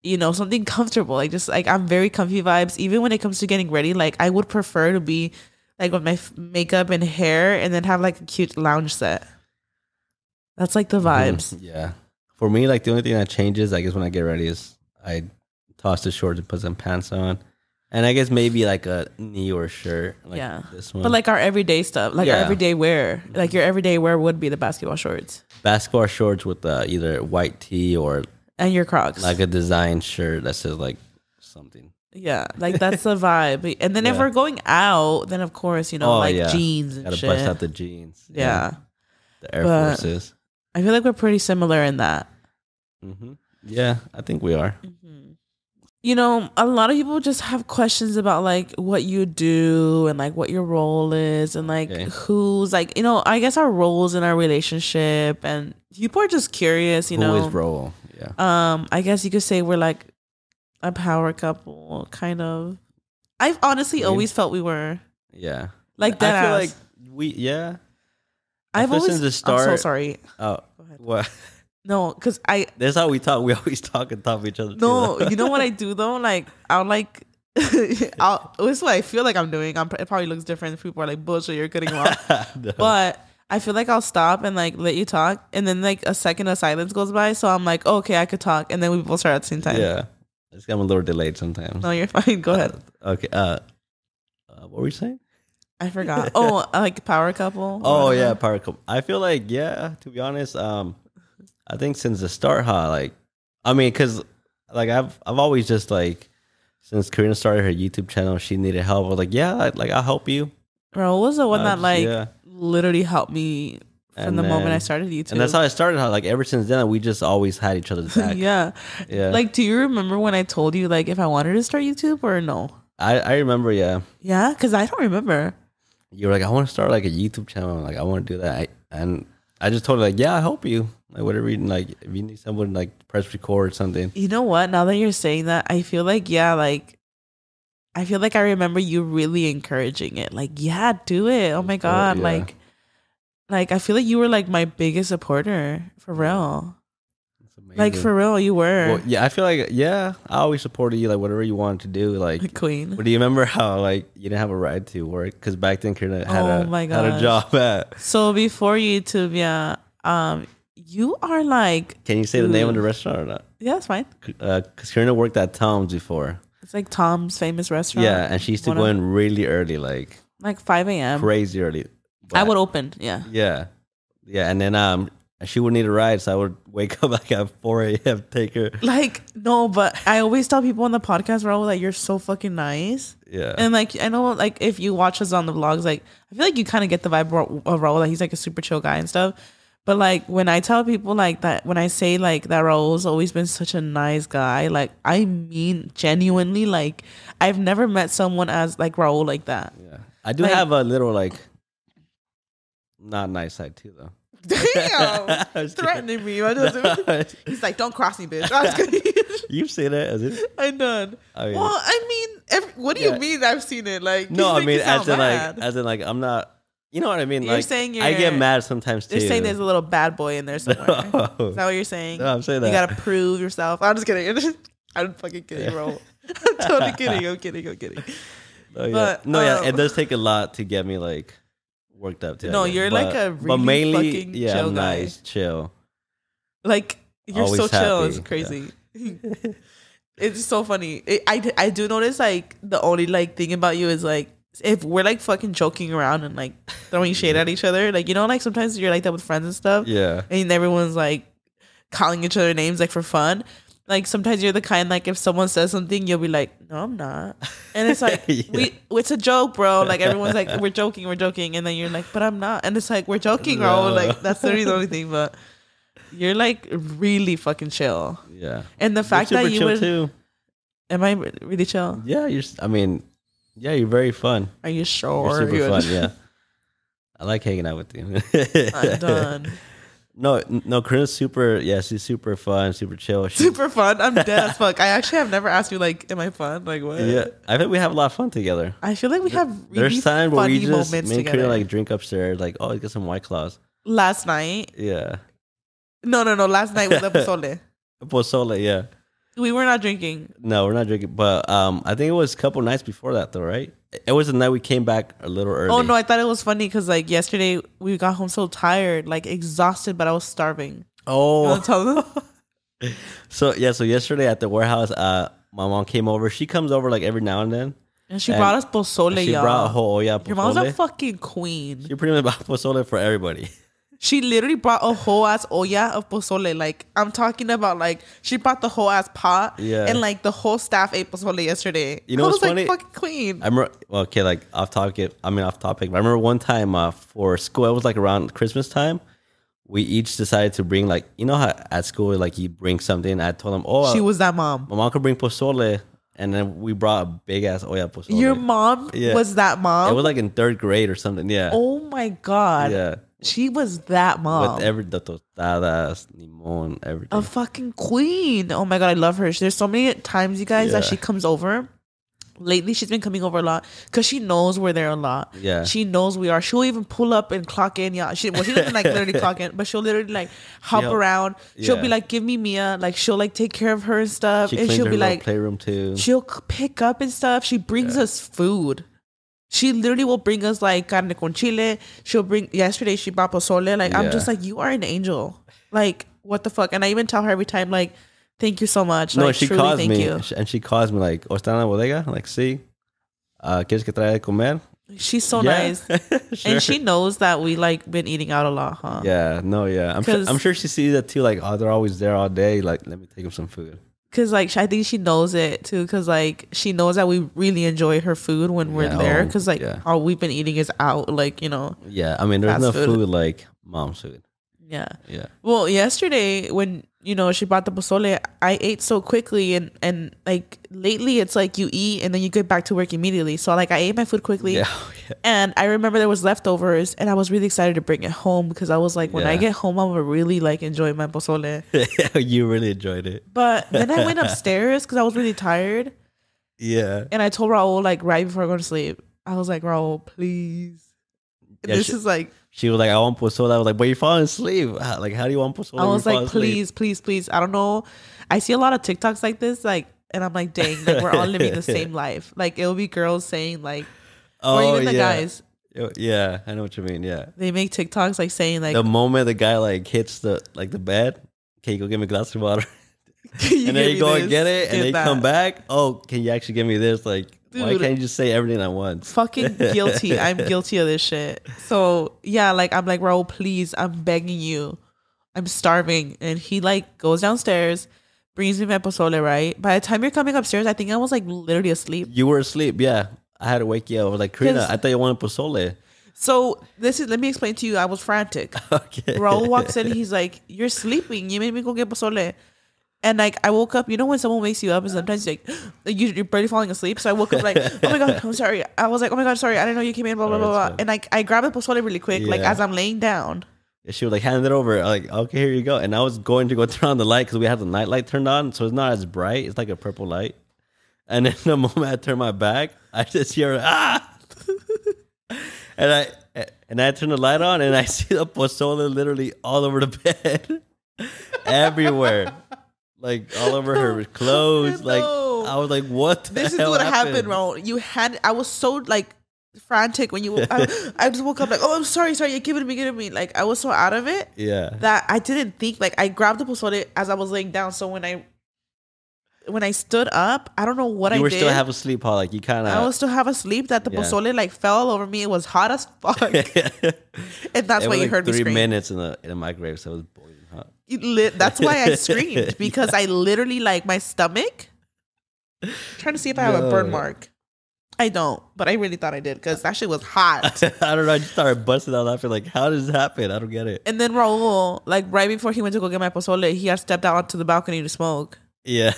you know, something comfortable. Like, just, like, I'm very comfy vibes. Even when it comes to getting ready, like, I would prefer to be, like, with my makeup and hair and then have, like, a cute lounge set. That's, like, the vibes. Yeah. For me, like, the only thing that changes, I guess, when I get ready is I toss the shorts and put some pants on. And I guess maybe like a knee or a shirt. Like this one. But like our everyday stuff, like our everyday wear. Like your everyday wear would be the basketball shorts. Basketball shorts with either white tee or... And your Crocs. Like a design shirt that says like something. Yeah, like that's the vibe. And then if we're going out, then of course, you know, jeans and Gotta shit. bust out the jeans. Yeah. The Air Forces. I feel like we're pretty similar in that. Mm-hmm. Yeah, I think we are. Mm-hmm. You know, a lot of people just have questions about like what you do and like what your role is and like who's like, you know, I guess our roles in our relationship, and people are just curious, you know. Who is role? Yeah. I guess you could say we're like a power couple, kind of. I've honestly always felt we were. Yeah. Like that. I feel like I've always. Since the start. I'm so sorry. Oh, go ahead. What? No, because that's how we talk. We always talk on top of each other. No, you know what I do though? Like I'll like, this is what I feel like I'm doing. It probably looks different. People are like, bullshit, you're cutting off. No. But I feel like I'll stop and like let you talk, and then like a second of silence goes by. So I'm like, oh, okay, I could talk, and then we both start at the same time. Yeah, I'm a little delayed sometimes. No, you're fine. Go ahead. Okay. What were you saying? I forgot. Oh, like power couple. Oh yeah, power couple. I feel like to be honest, I think since the start, because like I've always just like since Karina started her YouTube channel, she needed help. I was like, I'll help you. Raul was the one that literally helped me from the moment I started YouTube. And that's how I started. How like ever since then, we just always had each other's back. Yeah. Like, do you remember when I told you like if I wanted to start YouTube or no? I remember. Yeah. Yeah, because I don't remember. You were like, I want to start like a YouTube channel. Like I want to do that, and I just told her like, I'll help you. Like whatever, like if you need someone like press record or something. You know what? Now that you're saying that, I feel like I feel like I remember you really encouraging it. Like, do it. Oh my god, like I feel like you were like my biggest supporter for real. Like for real, you were. Well, I feel like I always supported you. Like whatever you wanted to do, like queen. But do you remember how like you didn't have a ride to work because back then Karina had a job at. So before YouTube, You are like... Can you say the name of the restaurant or not? Yeah, that's fine. Because Karina worked at Tom's before. It's like Tom's famous restaurant. Yeah, and she used to go in really early, like 5 a.m. Crazy early. But I would open, yeah. Yeah. Yeah, and then she would need a ride, so I would wake up like at 4 a.m. take her. Like, no, but I always tell people on the podcast, Raul, that you're so fucking nice. Yeah. And like, I know, like, if you watch us on the vlogs, like, I feel like you kind of get the vibe of Raul, that he's like a super chill guy and stuff. But like, when I tell people like that, when I say like that Raul's always been such a nice guy, like, I mean genuinely, like, I've never met someone as like Raul like that. Yeah. I do have a little like not nice side too though. Damn, threatening me. He's like, "Don't cross me, bitch." I was kidding. You've seen it, has it? I done. I mean, well, I mean, what do you mean? I've seen it. Like, no, I mean, as in, like, I'm not. You know what I mean? You're like, saying I get mad sometimes too. You're saying there's a little bad boy in there somewhere. No. Is that what you're saying? No, I'm saying that you gotta prove yourself. I'm just kidding. I'm fucking kidding, bro. I'm totally kidding. I'm kidding. Oh, yeah. But yeah, it does take a lot to get me like worked up. No, you're like a really fucking chill guy. Nice, chill. Like, you're always so chill. happy. It's crazy. Yeah. It's so funny. I do notice like the only like thing about you is like if we're like fucking joking around and like throwing shade at each other, like, you know, like sometimes you're like that with friends and stuff. Yeah. And everyone's like calling each other names like for fun. Like sometimes you're the kind, like if someone says something, you'll be like, "No, I'm not," and it's like it's a joke, bro. Like everyone's like, we're joking," and then you're like, "But I'm not," and it's like we're joking, bro. Like that's literally the only thing. But you're like really fucking chill. Yeah. And the fact that you would, too. Am I really chill? Yeah, you're very fun. Are you sure? You're super fun. Yeah. I like hanging out with you. I'm done. No, Karina's super. Yeah, she's super fun, super chill. Super fun. I'm dead as fuck. I actually have never asked you like, am I fun? Like what? Yeah, I think we have a lot of fun together. I feel like we have really There's times where we just moments make together. Karina like drink upstairs, like, oh, get some White Claws. Last night. Yeah. No. Last night was the pozole. Pozole, yeah. We were not drinking. No, we're not drinking. But I think it was a couple nights before that, though, right? It was the night we came back a little early. Oh, no, I thought it was funny because, like, yesterday we got home so tired, like, exhausted, but I was starving. Oh. You want to tell them? So yesterday at the warehouse, my mom came over. She comes over, like, every now and then. And she brought us pozole, y'all. She brought a whole olla pozole. Your mom's a fucking queen. She pretty much brought pozole for everybody. She literally brought a whole ass olla of pozole. Like, I'm talking about, like, she brought the whole ass pot. Yeah. And, like, the whole staff ate pozole yesterday. You know what's funny? Like, fucking queen. I remember, okay, like, off topic. But I remember one time for school, it was, like, around Christmas time. We each decided to bring, like, you know how at school, like, you bring something. I told them, oh. She was that mom. My mom could bring pozole. And then we brought a big-ass olla pozole. Your mom was that mom? It was, like, in 3rd grade or something, yeah. Oh, my God. Yeah. She was that mom. With the tostadas, limon, everything. A fucking queen. Oh my God, I love her. There's so many times, you guys, that she comes over. Lately, she's been coming over a lot because she knows we're there a lot. Yeah. She knows we are. She'll even pull up and clock in. Yeah. She doesn't like literally clock in, but she'll literally like hop around. She'll be like, give me Mia. Like, she'll like take care of her and stuff. She and cleans she'll her be little like, playroom too. She'll pick up and stuff. She brings us food. She literally will bring us like carne con chile. Yesterday she brought pozole. Like, I'm just like, you are an angel. Like, what the fuck? And I even tell her every time, like, thank you so much. No, like, she truly, calls thank me. you. And she calls me like, ¿O está en la bodega? Like, sí. ¿Quieres que traiga de comer? She's so nice. Sure. And she knows that we like been eating out a lot, huh? Yeah, no, yeah. I'm sure she sees that too. Like, oh, they're always there all day. Like, let me take them some food. Cause like I think she knows it too. Cause like she knows that we really enjoy her food when we're there. Cause like all we've been eating is out. Like, you know. Yeah, I mean, there's no food like mom's food. Yeah. Yeah. Well, yesterday when, you know, she brought the pozole, I ate so quickly and like lately it's like you eat and then you get back to work immediately. So like I ate my food quickly. Yeah. And I remember there was leftovers and I was really excited to bring it home because I was like, when I get home, I'm gonna really like enjoy my pozole. You really enjoyed it. But then I went upstairs because I was really tired. Yeah. And I told Raul like right before I go to sleep, I was like, Raul, please. Yeah, this is like. She was like, I want pozole. I was like, but you're falling asleep. Like, how do you want pozole? I was like, please. I don't know. I see a lot of TikToks like this, like, and I'm like, dang, like we're all living the same life. Like, it'll be girls saying like, or even the guys. Yeah, I know what you mean. Yeah. They make TikToks like saying like the moment the guy like hits the bed, can you go get me a glass of water? And then you go and get it, and they come back. Oh, can you actually give me this? Like, dude, why can't you just say everything at once? Fucking guilty. I'm guilty of this shit. So yeah, like I'm like, Raul, please, I'm begging you. I'm starving. And he like goes downstairs, brings me my pozole, right? By the time you're coming upstairs, I think I was like literally asleep. You were asleep, yeah. I had to wake you up. I was like, Karina, I thought you wanted pozole. So let me explain to you. I was frantic. Okay. Raul walks in. He's like, you're sleeping. You made me go get pozole. And like I woke up, you know when someone wakes you up and sometimes like you're barely falling asleep. So I woke up like, oh my God, I'm sorry. I was like, oh my God, sorry. I didn't know you came in, blah, blah, blah, blah. And like I grabbed the pozole really quick, like as I'm laying down. She was like, hand it over. I'm like, okay, here you go. And I was going to go turn on the light because we had the night light turned on. So it's not as bright. It's like a purple light. And then the moment I turn my back, I just hear, ah! And I turn the light on and I see the pozole literally all over the bed. Everywhere. Like all over her clothes. Like I was like, what the This hell is what happened, Raul. I was so like frantic when I just woke up like, oh, I'm sorry, you give it to me. Like I was so out of it. Yeah. That I didn't think, like I grabbed the pozole as I was laying down. So when I stood up, I don't know what I did. You were still half asleep, Paul. Like you kind of. I was still half asleep. That the pozole like fell all over me. It was hot as fuck, and that's why you heard me scream. 3 minutes in the microwave, so it was boiling hot. That's why I screamed because I literally like my stomach. I'm trying to see if I have a burn mark. I don't, but I really thought I did because that shit was hot. I don't know. I just started busting out laughing. Like, how does this happen? I don't get it. And then Raul, like right before he went to go get my pozole, he had stepped out onto the balcony to smoke. Yeah.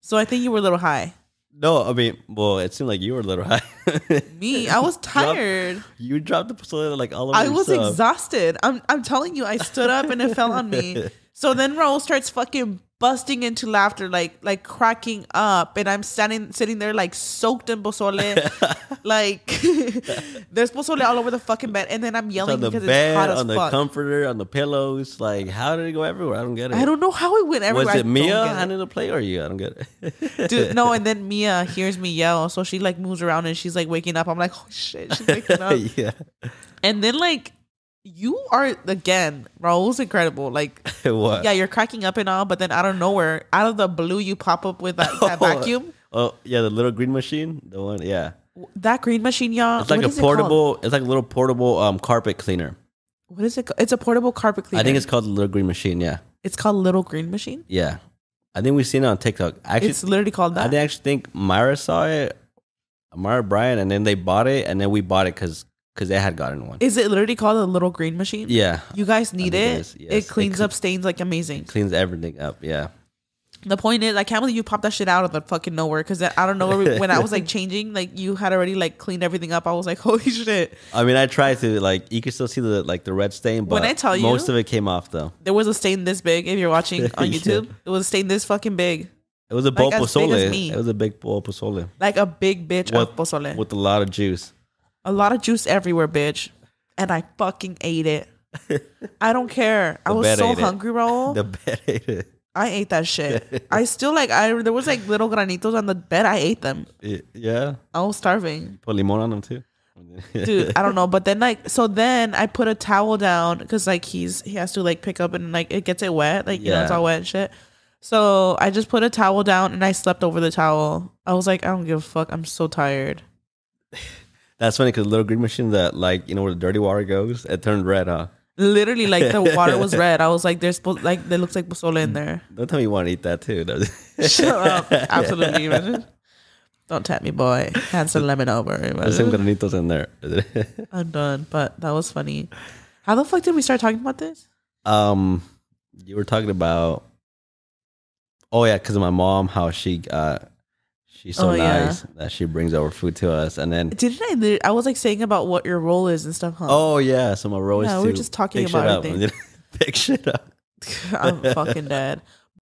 So I think you were a little high. No, I mean, well, it seemed like you were a little high. Me, I was tired. You dropped the pozole like all over I was yourself. Exhausted. I'm telling you, I stood up and it fell on me. So then Raul starts fucking busting into laughter, like cracking up, and I'm sitting there like soaked in pozole, like there's pozole all over the fucking bed, and then I'm yelling because it's hot as fuck. On the comforter, on the pillows, like how did it go everywhere? I don't get it. I don't know how it went everywhere. Was it Mia handing the plate or you? I don't get it. Dude, no, and then Mia hears me yell, so she like moves around and she's like waking up. I'm like, oh shit, she's waking up. Yeah. And then like you are, again, Raul's incredible. Like, what? Yeah, you're cracking up and all, but then out of nowhere, out of the blue, you pop up with that vacuum. Oh, yeah, the little green machine. The one, yeah. That green machine, y'all. It's like a portable, it's like a little portable carpet cleaner. What is it? It's a portable carpet cleaner. I think it's called the little green machine, yeah. It's called Little Green Machine? Yeah. I think we've seen it on TikTok. Actually, it's literally called that. I actually think Myra saw it, Myra Brian, and then they bought it, and then we bought it because they had gotten one. Is it literally called a Little Green Machine? Yeah. You guys need it. Yes. It cleans up stains like amazing. It cleans everything up, yeah. The point is, I can't believe you popped that shit out of the fucking nowhere, because I don't know, when I was like changing, like you had already like cleaned everything up. I was like, holy shit. I mean, I tried to, like, you can still see the red stain, but when I tell you, most of it came off though. There was a stain this big. If you're watching on YouTube, It was a stain this fucking big. It was a bowl pozole. It was a big bowl pozole. Like a big bitch of pozole. With a lot of juice. A lot of juice everywhere, bitch. And I fucking ate it. I don't care. I was so hungry, Raul. The bed ate it. I ate that shit. I still there was like little granitos on the bed. I ate them. Yeah. I was starving. Put limon on them too. Dude, I don't know. But then then I put a towel down because like he has to like pick up and like it gets it wet. Like, you know, it's all wet and shit. So I just put a towel down and I slept over the towel. I was like, I don't give a fuck. I'm so tired. That's funny because the little green machine that, like, you know, where the dirty water goes, it turned red, huh? Literally, like the water was red. I was like, there looks like pozole in there. Don't tell me you want to eat that too. Shut up. Absolutely. Imagine. Don't tap me, boy. Hand some lemon over. There's some granitos in there. I'm done, but that was funny. How the fuck did we start talking about this? You were talking about, oh yeah, because of my mom, how she's so nice that she brings over food to us, and then I was like saying about what your role is and stuff, huh? Oh yeah, so my role is we were just talking about everything. Pick shit up. I'm fucking dead.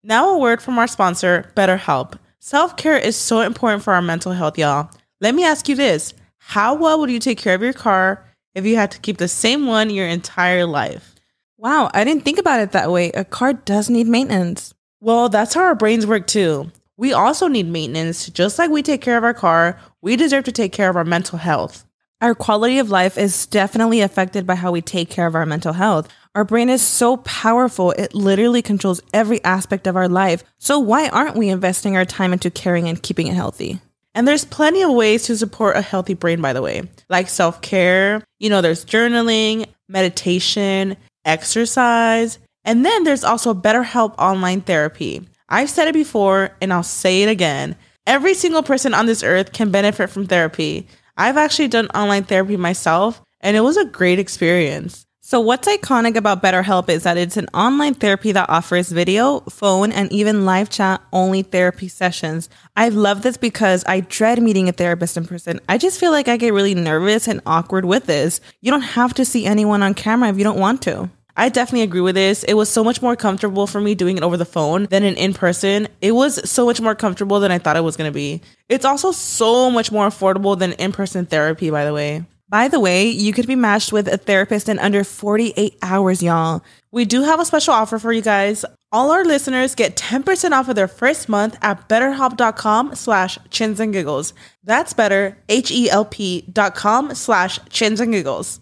Now a word from our sponsor, BetterHelp. Self-care is so important for our mental health, y'all. Let me ask you this: how well would you take care of your car if you had to keep the same one your entire life? Wow, I didn't think about it that way. A car does need maintenance. Well, that's how our brains work too. We also need maintenance. Just like we take care of our car, we deserve to take care of our mental health. Our quality of life is definitely affected by how we take care of our mental health. Our brain is so powerful, it literally controls every aspect of our life. So why aren't we investing our time into caring and keeping it healthy? And there's plenty of ways to support a healthy brain, by the way, like self-care. There's journaling, meditation, exercise, and then there's also BetterHelp online therapy. I've said it before and I'll say it again. Every single person on this earth can benefit from therapy. I've actually done online therapy myself, and it was a great experience. So what's iconic about BetterHelp is that it's an online therapy that offers video, phone, and even live chat only therapy sessions. I love this because I dread meeting a therapist in person. I just feel like I get really nervous and awkward with this. You don't have to see anyone on camera if you don't want to. I definitely agree with this. It was so much more comfortable for me doing it over the phone than in person. It was so much more comfortable than I thought it was going to be. It's also so much more affordable than in-person therapy, by the way. By the way, you could be matched with a therapist in under 48 hours, y'all. We do have a special offer for you guys. All our listeners get 10% off of their first month at betterhelp.com/chinsandgiggles. That's better, HELP.com/chinsandgiggles.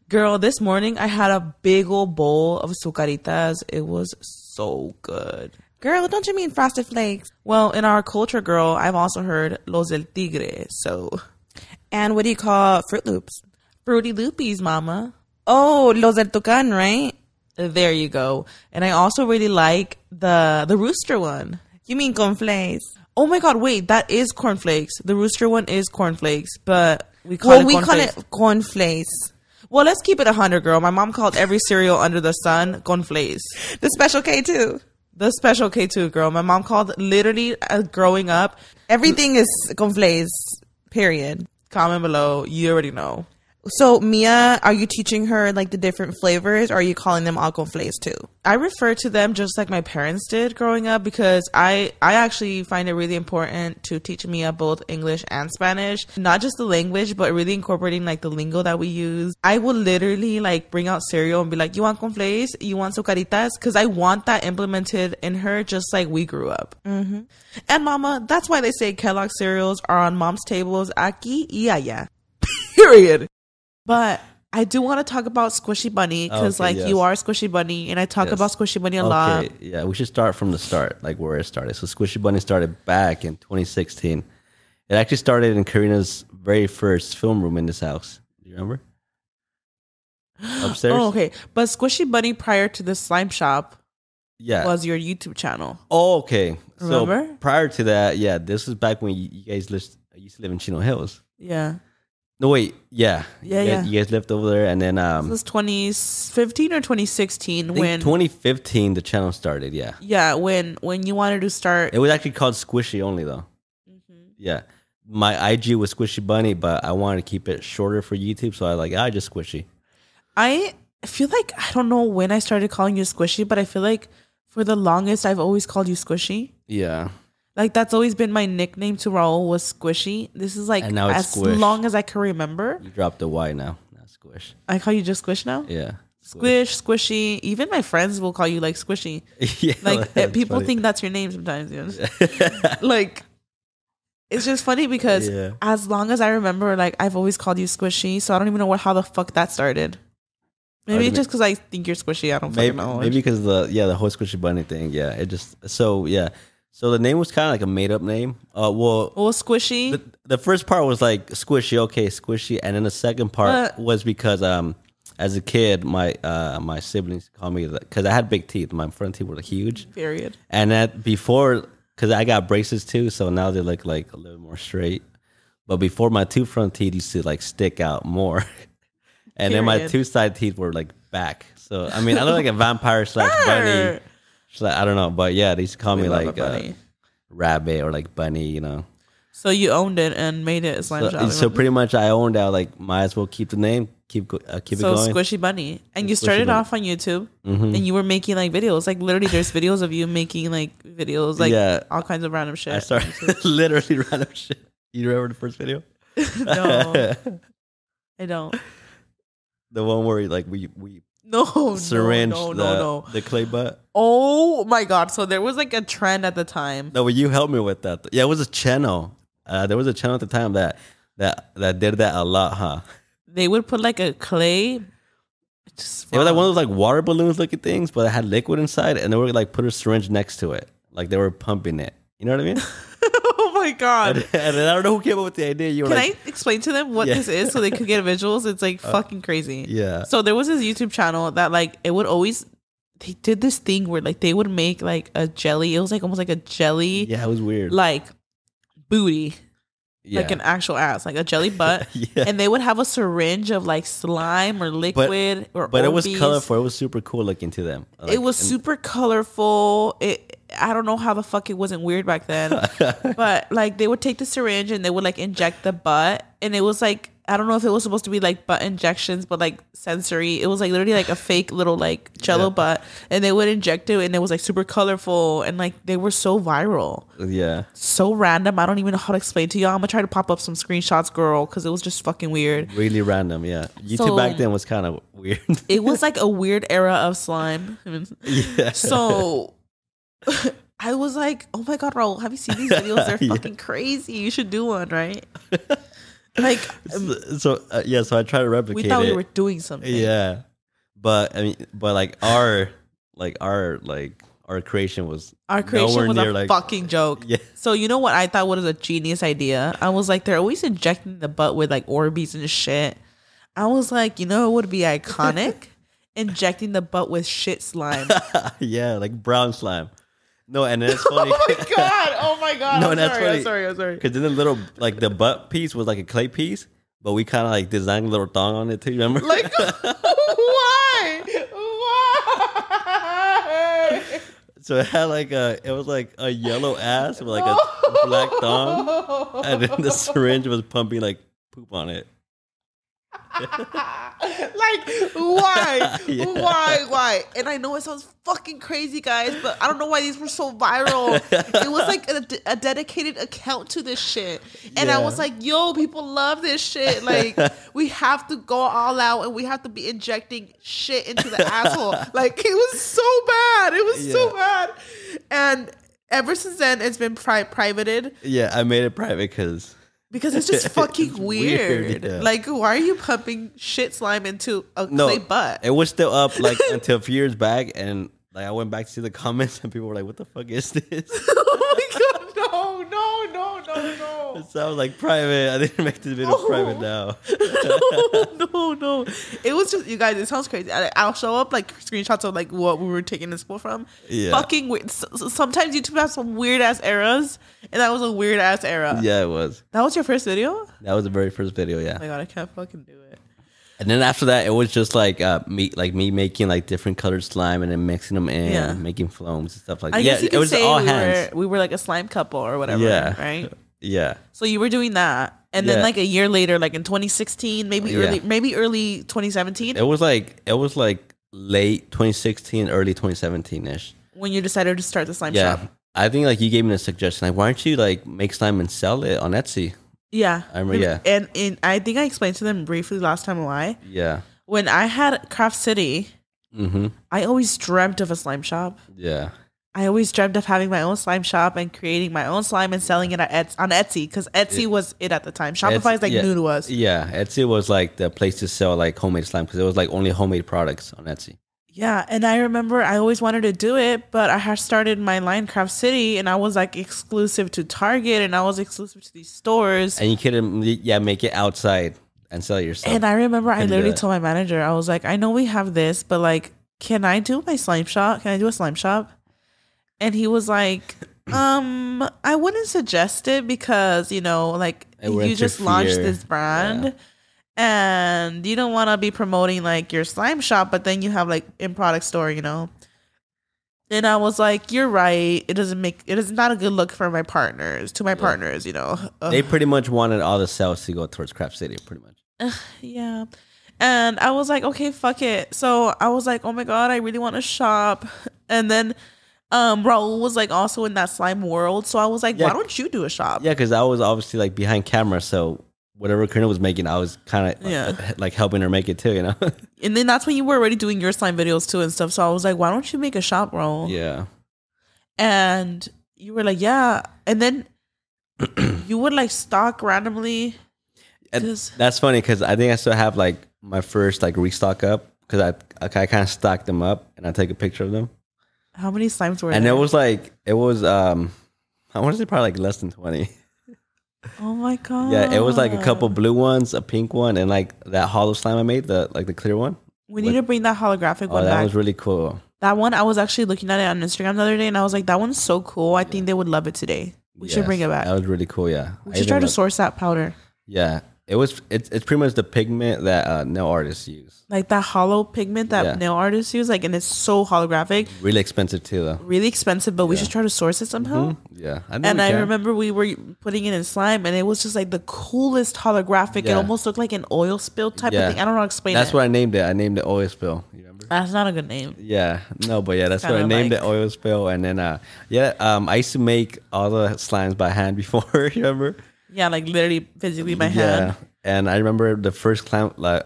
Girl, this morning I had a big old bowl of sucaritas. It was so good. Girl, don't you mean Frosted Flakes? Well, in our culture, girl, I've also heard Los del Tigre, so... And what do you call Fruit Loops? Fruity Loopies, mama. Oh, Los del Tucán, right? There you go. And I also really like the rooster one. You mean cornflakes? Oh my God, wait, that is cornflakes. The rooster one is cornflakes, but we call it cornflakes. Well, let's keep it 100, girl. My mom called every cereal under the sun cornflakes. The Special K too. The Special K too, girl. My mom called literally growing up. Everything is cornflakes, period. Comment below. You already know. So, Mia, are you teaching her like the different flavors, or are you calling them all cornflakes too? I refer to them just like my parents did growing up because I actually find it really important to teach Mia both English and Spanish. Not just the language, but really incorporating like the lingo that we use. I will literally like bring out cereal and be like, you want cornflakes? You want sucaritas? Because I want that implemented in her just like we grew up. Mm-hmm. And mama, that's why they say Kellogg cereals are on mom's tables aquí y allá. Period. But I do want to talk about SquishyBunnii because you are SquishyBunnii and I talk about SquishyBunnii a lot. Yeah, we should start from the start, like where it started. So SquishyBunnii started back in 2016. It actually started in Karina's very first film room in this house. Do you remember? Upstairs? Oh, okay. But SquishyBunnii prior to the slime shop was your YouTube channel. Oh, okay. Remember? So prior to that, this was back when you guys used to live in Chino Hills. Yeah. No, wait. Yeah. Yeah. You guys lived over there, and then this was 2015 or 2016 when 2015 the channel started. Yeah. Yeah, when you wanted to start. It was actually called Squishy only though. Mm-hmm. Yeah. My IG was SquishyBunnii, but I wanted to keep it shorter for YouTube, so I just Squishy. I feel like I don't know when I started calling you Squishy, but I feel like for the longest I've always called you Squishy. Yeah. Like, that's always been my nickname to Raul was Squishy. This is like as Squish. long as I can remember. You dropped the Y now. Not Squish. I call you just Squish now? Yeah. Squish, Squishy. Even my friends will call you like Squishy. Yeah, like people think that's your name sometimes. You know? Like, it's just funny because as long as I remember, like I've always called you Squishy. So I don't even know how the fuck that started. Maybe just because I think you're Squishy. I don't fucking know. Maybe because the whole SquishyBunnii thing. Yeah. It just So the name was kind of like a made up name. Squishy. The first part was like Squishy, okay, Squishy, and then the second part was because as a kid, my siblings called me because I had big teeth. My front teeth were huge. Period. And that before, because I got braces too, so now they look like a little more straight. But before, my two front teeth used to like stick out more, and then my two side teeth were like back. So I mean, I look like a vampire / bunny. I don't know, but yeah, they used to call me like rabbit or like bunny, you know. So you owned it and made it a slime shop. So pretty much I owned out, like, might as well keep the name, keep it going. So SquishyBunnii. And you started off on YouTube and you were making like videos. Like literally there's videos of you making like videos, like all kinds of random shit. I started literally random shit. You remember the first video? No. I don't. The one where like we syringe the clay butt. Oh my God. So there was like a trend at the time. No, but you helped me with that. Yeah, it was a channel. There was a channel at the time that did that a lot, huh? they would put like a clay. It was like one of those like water balloons looking things, but it had liquid inside, and they were like put a syringe next to it, like they were pumping it. You know what I mean? Oh my god! And I don't know who came up with the idea. You were Can like, I explain to them what this is so they could get visuals? It's like fucking crazy. Yeah. So there was this YouTube channel that like it would always. They did this thing where like they would make like a jelly. It was like almost like a jelly. Yeah, it was weird. Like booty. Yeah. Like an actual ass, like a jelly butt. Yeah. And they would have a syringe of like slime or liquid but it was colorful. It was super cool looking to them. Like, it was super colorful. I don't know how the fuck it wasn't weird back then. But like they would take the syringe and they would like inject the butt. And it was like, I don't know if it was supposed to be like butt injections, but like sensory. It was like literally like a fake little like jello butt. And they would inject it and it was like super colorful. And like they were so viral. Yeah. So random. I don't even know how to explain to y'all. I'm gonna try to pop up some screenshots, girl, because it was just fucking weird. Really random, yeah. YouTube back then was kind of weird. It was like a weird era of slime. Yeah. So I was like, oh my god, Raul, have you seen these videos? They're fucking crazy. You should do one, right? Like, so I try to replicate it. We thought we were doing something. Yeah, but I mean, but like our creation was a like, fucking joke. Yeah. So you know what I thought was a genius idea? I was like, they're always injecting the butt with like Orbeez and shit. I was like, you know, it would be iconic injecting the butt with shit slime. Yeah, like brown slime. No, and it's funny. Oh my god! No, I'm that's sorry. funny. I'm sorry. Because then the little like the butt piece was like a clay piece, but we kind of like designed a little thong on it too. Remember? Like why? Why? So it had like it was like a yellow ass with like a black thong, and then the syringe was pumping like poop on it. Like why? Yeah. Why? And I know it sounds fucking crazy, guys, but I don't know why these were so viral. It was like a dedicated account to this shit, and I was like, yo, people love this shit. Like we have to go all out and we have to be injecting shit into the asshole. Like it was so bad. It was so bad. And ever since then it's been privated. Yeah, I made it private because it's just fucking weird. Yeah. Like, why are you pumping shit slime into a clay butt? It was still up like until a few years back, and like I went back to see the comments, and people were like, "What the fuck is this?" Oh my god, no. So I was like, private. I didn't make this video private now. No. It was just, you guys, it sounds crazy. I'll show up like screenshots of like what we were taking this from. Yeah. Fucking weird. Sometimes YouTube has some weird ass eras, and that was a weird ass era. Yeah, it was. That was your first video? That was the very first video, yeah. Oh my god, I can't fucking do it. And then after that, it was just like me making like different colored slime and then mixing them in, making foams and stuff like that. I guess you could it was say all hands. we were like a slime couple or whatever, right? Yeah. So you were doing that, and then like a year later, like in 2016, maybe early 2017. It was like late 2016, early 2017 ish. When you decided to start the slime shop. I think like you gave me a suggestion, like why don't you like make slime and sell it on Etsy? Yeah, I remember. Yeah, and I think I explained to them briefly last time why. Yeah. When I had Craft City, I always dreamt of a slime shop. Yeah. I always dreamt of having my own slime shop and creating my own slime and selling it on Etsy, because Etsy was it at the time. Shopify is like new to us. Yeah, Etsy was like the place to sell like homemade slime because it was like only homemade products on Etsy. Yeah, and I remember I always wanted to do it, but I had started my line Craft City, and I was like exclusive to Target, and I was exclusive to these stores. And you couldn't, make it outside and sell it yourself. And I remember I literally told my manager, I was like, I know we have this, but like, can I do my slime shop? Can I do a slime shop? And he was like, I wouldn't suggest it because, you just launched this brand. Yeah. And you don't want to be promoting like your slime shop, but then you have like in product store, And I was like, you're right. It is not a good look for my partners, They pretty much wanted all the sales to go towards Craft City, pretty much. Yeah. And I was like, okay, fuck it. So I was like, oh my God, I really want to shop. And then Raul was like also in that slime world. So I was like, why don't you do a shop? Yeah, because I was obviously like behind camera, so whatever Karina was making, I was kind of like helping her make it too, And then that's when you were already doing your slime videos too and stuff. So I was like, why don't you make a shop, Raul? Yeah. And you were like, yeah. And then you would like stock randomly. That's funny because I think I still have like my first like restock up because I kind of stacked them up and I take a picture of them. How many slimes were and there? it was I want to say probably like less than 20. Oh my god. Yeah, it was like a couple blue ones, a pink one, and like that hollow slime I made, the clear one. We need to bring that holographic one back. That was really cool. That one, I was actually looking at it on Instagram the other day and I was like, that one's so cool. I think they would love it today. We should bring it back. That was really cool, yeah. We should try to source that powder. Yeah. It's pretty much the pigment that nail artists use. Like that hollow pigment that nail artists use, like, and it's so holographic. Really expensive too, though. Really expensive, but we should try to source it somehow. Mm-hmm. Yeah, I remember we were putting it in slime, and it was just like the coolest holographic. Yeah. It almost looked like an oil spill type of thing. I don't know how to explain it. That's what I named it. I named it oil spill. You remember? That's not a good name. Yeah, no, but yeah, that's what I named it, oil spill. And then I used to make all the slimes by hand before. You remember? Yeah, like literally physically by hand. Yeah. And I remember the first clown the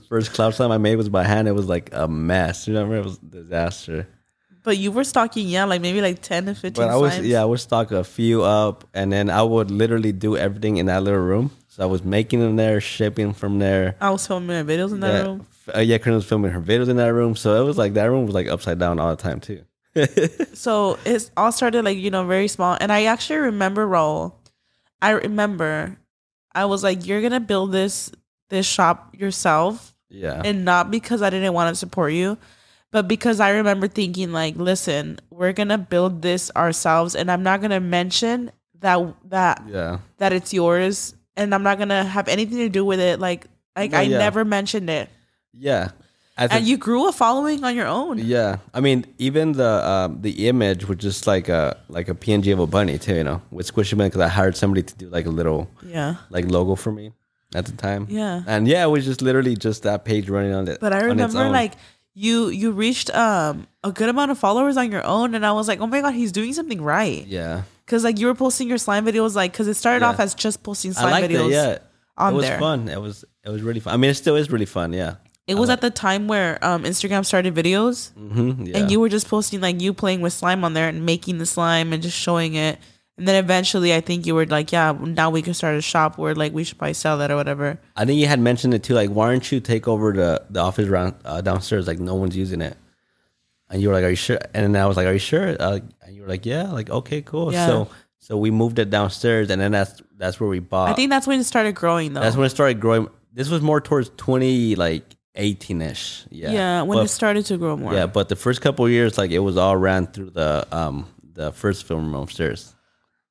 first cloud slime I made was by hand. It was like a mess. You remember? It was a disaster. But you were stocking, like maybe like 10 to 15 slimes. I would stock a few up, and then I would literally do everything in that little room. So I was making them there, shipping from there. I was filming my videos in that room. Karina was filming her videos in that room. So it was like that room was like upside down all the time too. So it all started like, very small. And I actually remember, Raul, I was like, you're gonna build this shop yourself. Yeah. And not because I didn't want to support you, but because I remember thinking like, listen, we're gonna build this ourselves, and I'm not gonna mention that it's yours, and I'm not gonna have anything to do with it. I never mentioned it. Yeah. And you grew a following on your own. Yeah, I mean, even the image was just like a PNG of a bunny too, with SquishyBunnii, because I hired somebody to do like a little logo for me at the time. Yeah, and it was just literally just that page running on it. But I remember like you reached a good amount of followers on your own, and I was like, oh my god, he's doing something right. Yeah, because like you were posting your slime videos, like because it started off as just posting slime videos. It was fun. It was really fun. I mean, it still is really fun. Yeah. It was at the time where Instagram started videos, and you were just posting like you playing with slime on there and making the slime and just showing it. And then eventually, I think you were like, "Yeah, now we can start a shop where like we should probably sell that or whatever." I think you had mentioned it too. Like, why don't you take over the office around downstairs? Like, no one's using it. And you were like, "Are you sure?" And then I was like, "Are you sure?" And you were like, "Yeah." Like, okay, cool. Yeah. So we moved it downstairs, and then that's where we bought. I think that's when it started growing, though. That's when it started growing. This was more towards 2018-ish. Yeah, when it started to grow more. Yeah, but the first couple of years, like it was all ran through the first film room upstairs.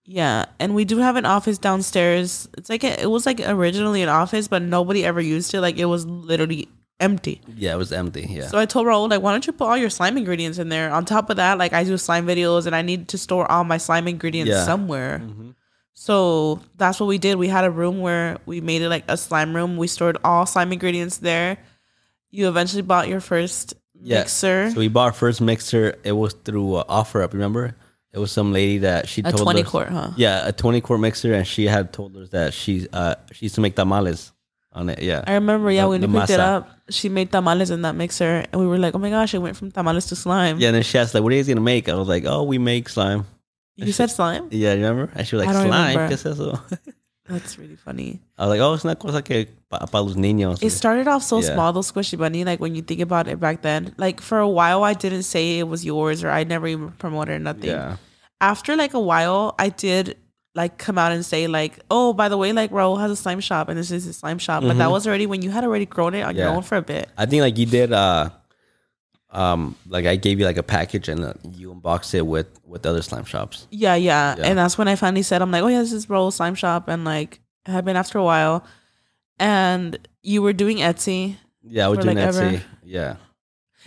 Yeah, and we do have an office downstairs. It's like it was like originally an office, but nobody ever used it. Like it was literally empty. Yeah, it was empty. Yeah. So I told Raul, like, why don't you put all your slime ingredients in there? On top of that, like I do slime videos, and I need to store all my slime ingredients somewhere. Mm-hmm. So that's what we did. We had a room where we made it like a slime room. We stored all slime ingredients there. You eventually bought your first mixer. So we bought our first mixer. It was through OfferUp, remember? It was some lady that she told us. A 20 quart, huh? Yeah, a 20 quart mixer, and she had told us that she used to make tamales on it. Yeah. I remember, when we picked it up, she made tamales in that mixer, and we were like, oh my gosh, it went from tamales to slime. Yeah, and then she asked, like, what are you guys going to make? I was like, oh, we make slime. You said slime? Yeah, you remember? And she was like, slime? ¿Qué es eso? That's really funny. I was like, oh, it's una cosa que para los niños. It started off so small, though, SquishyBunnii. Like, when you think about it back then, like, for a while, I didn't say it was yours, or I never even promoted nothing. Yeah. After, like, a while, I did, like, come out and say, like, oh, by the way, like, Raul has a slime shop, and this is his slime shop. But that was already when you had already grown it on your own for a bit. I think, like, you did, like, I gave you, like, a package, and you unboxed it with other slime shops. Yeah. And that's when I finally said, I'm like, oh, yeah, this is Raul's slime shop. And, like, it had been after a while. And you were doing Etsy. Yeah, I was doing Etsy. Yeah.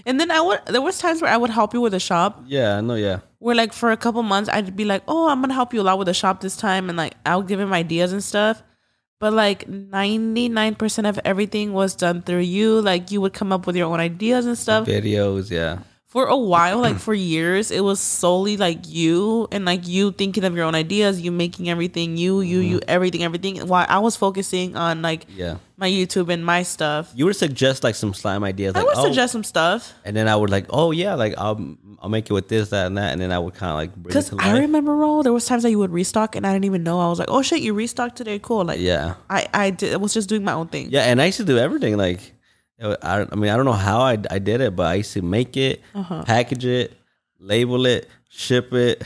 And then there was times where I would help you with the shop. Yeah, no, yeah. Where like for a couple months, I'd be like, oh, I'm going to help you a lot with the shop this time. And like, I'll give him ideas and stuff. But like 99% of everything was done through you. Like you would come up with your own ideas and stuff. Videos, yeah. for a while, like for years, it was solely like you and like you thinking of your own ideas, you making everything, you, everything. While I was focusing on like my YouTube and my stuff. You would suggest like some slime ideas. I like, would suggest some stuff. And then I would like, oh yeah, like I'll make it with this, that, and that. And then I would kind of like bring it to life. I remember, Raul, there was times that you would restock and I didn't even know. I was like, oh shit, you restocked today. Cool. Like, I was just doing my own thing. Yeah. And I used to do everything. Like, I mean, I don't know how I did it, but I used to make it, package it, label it, ship it.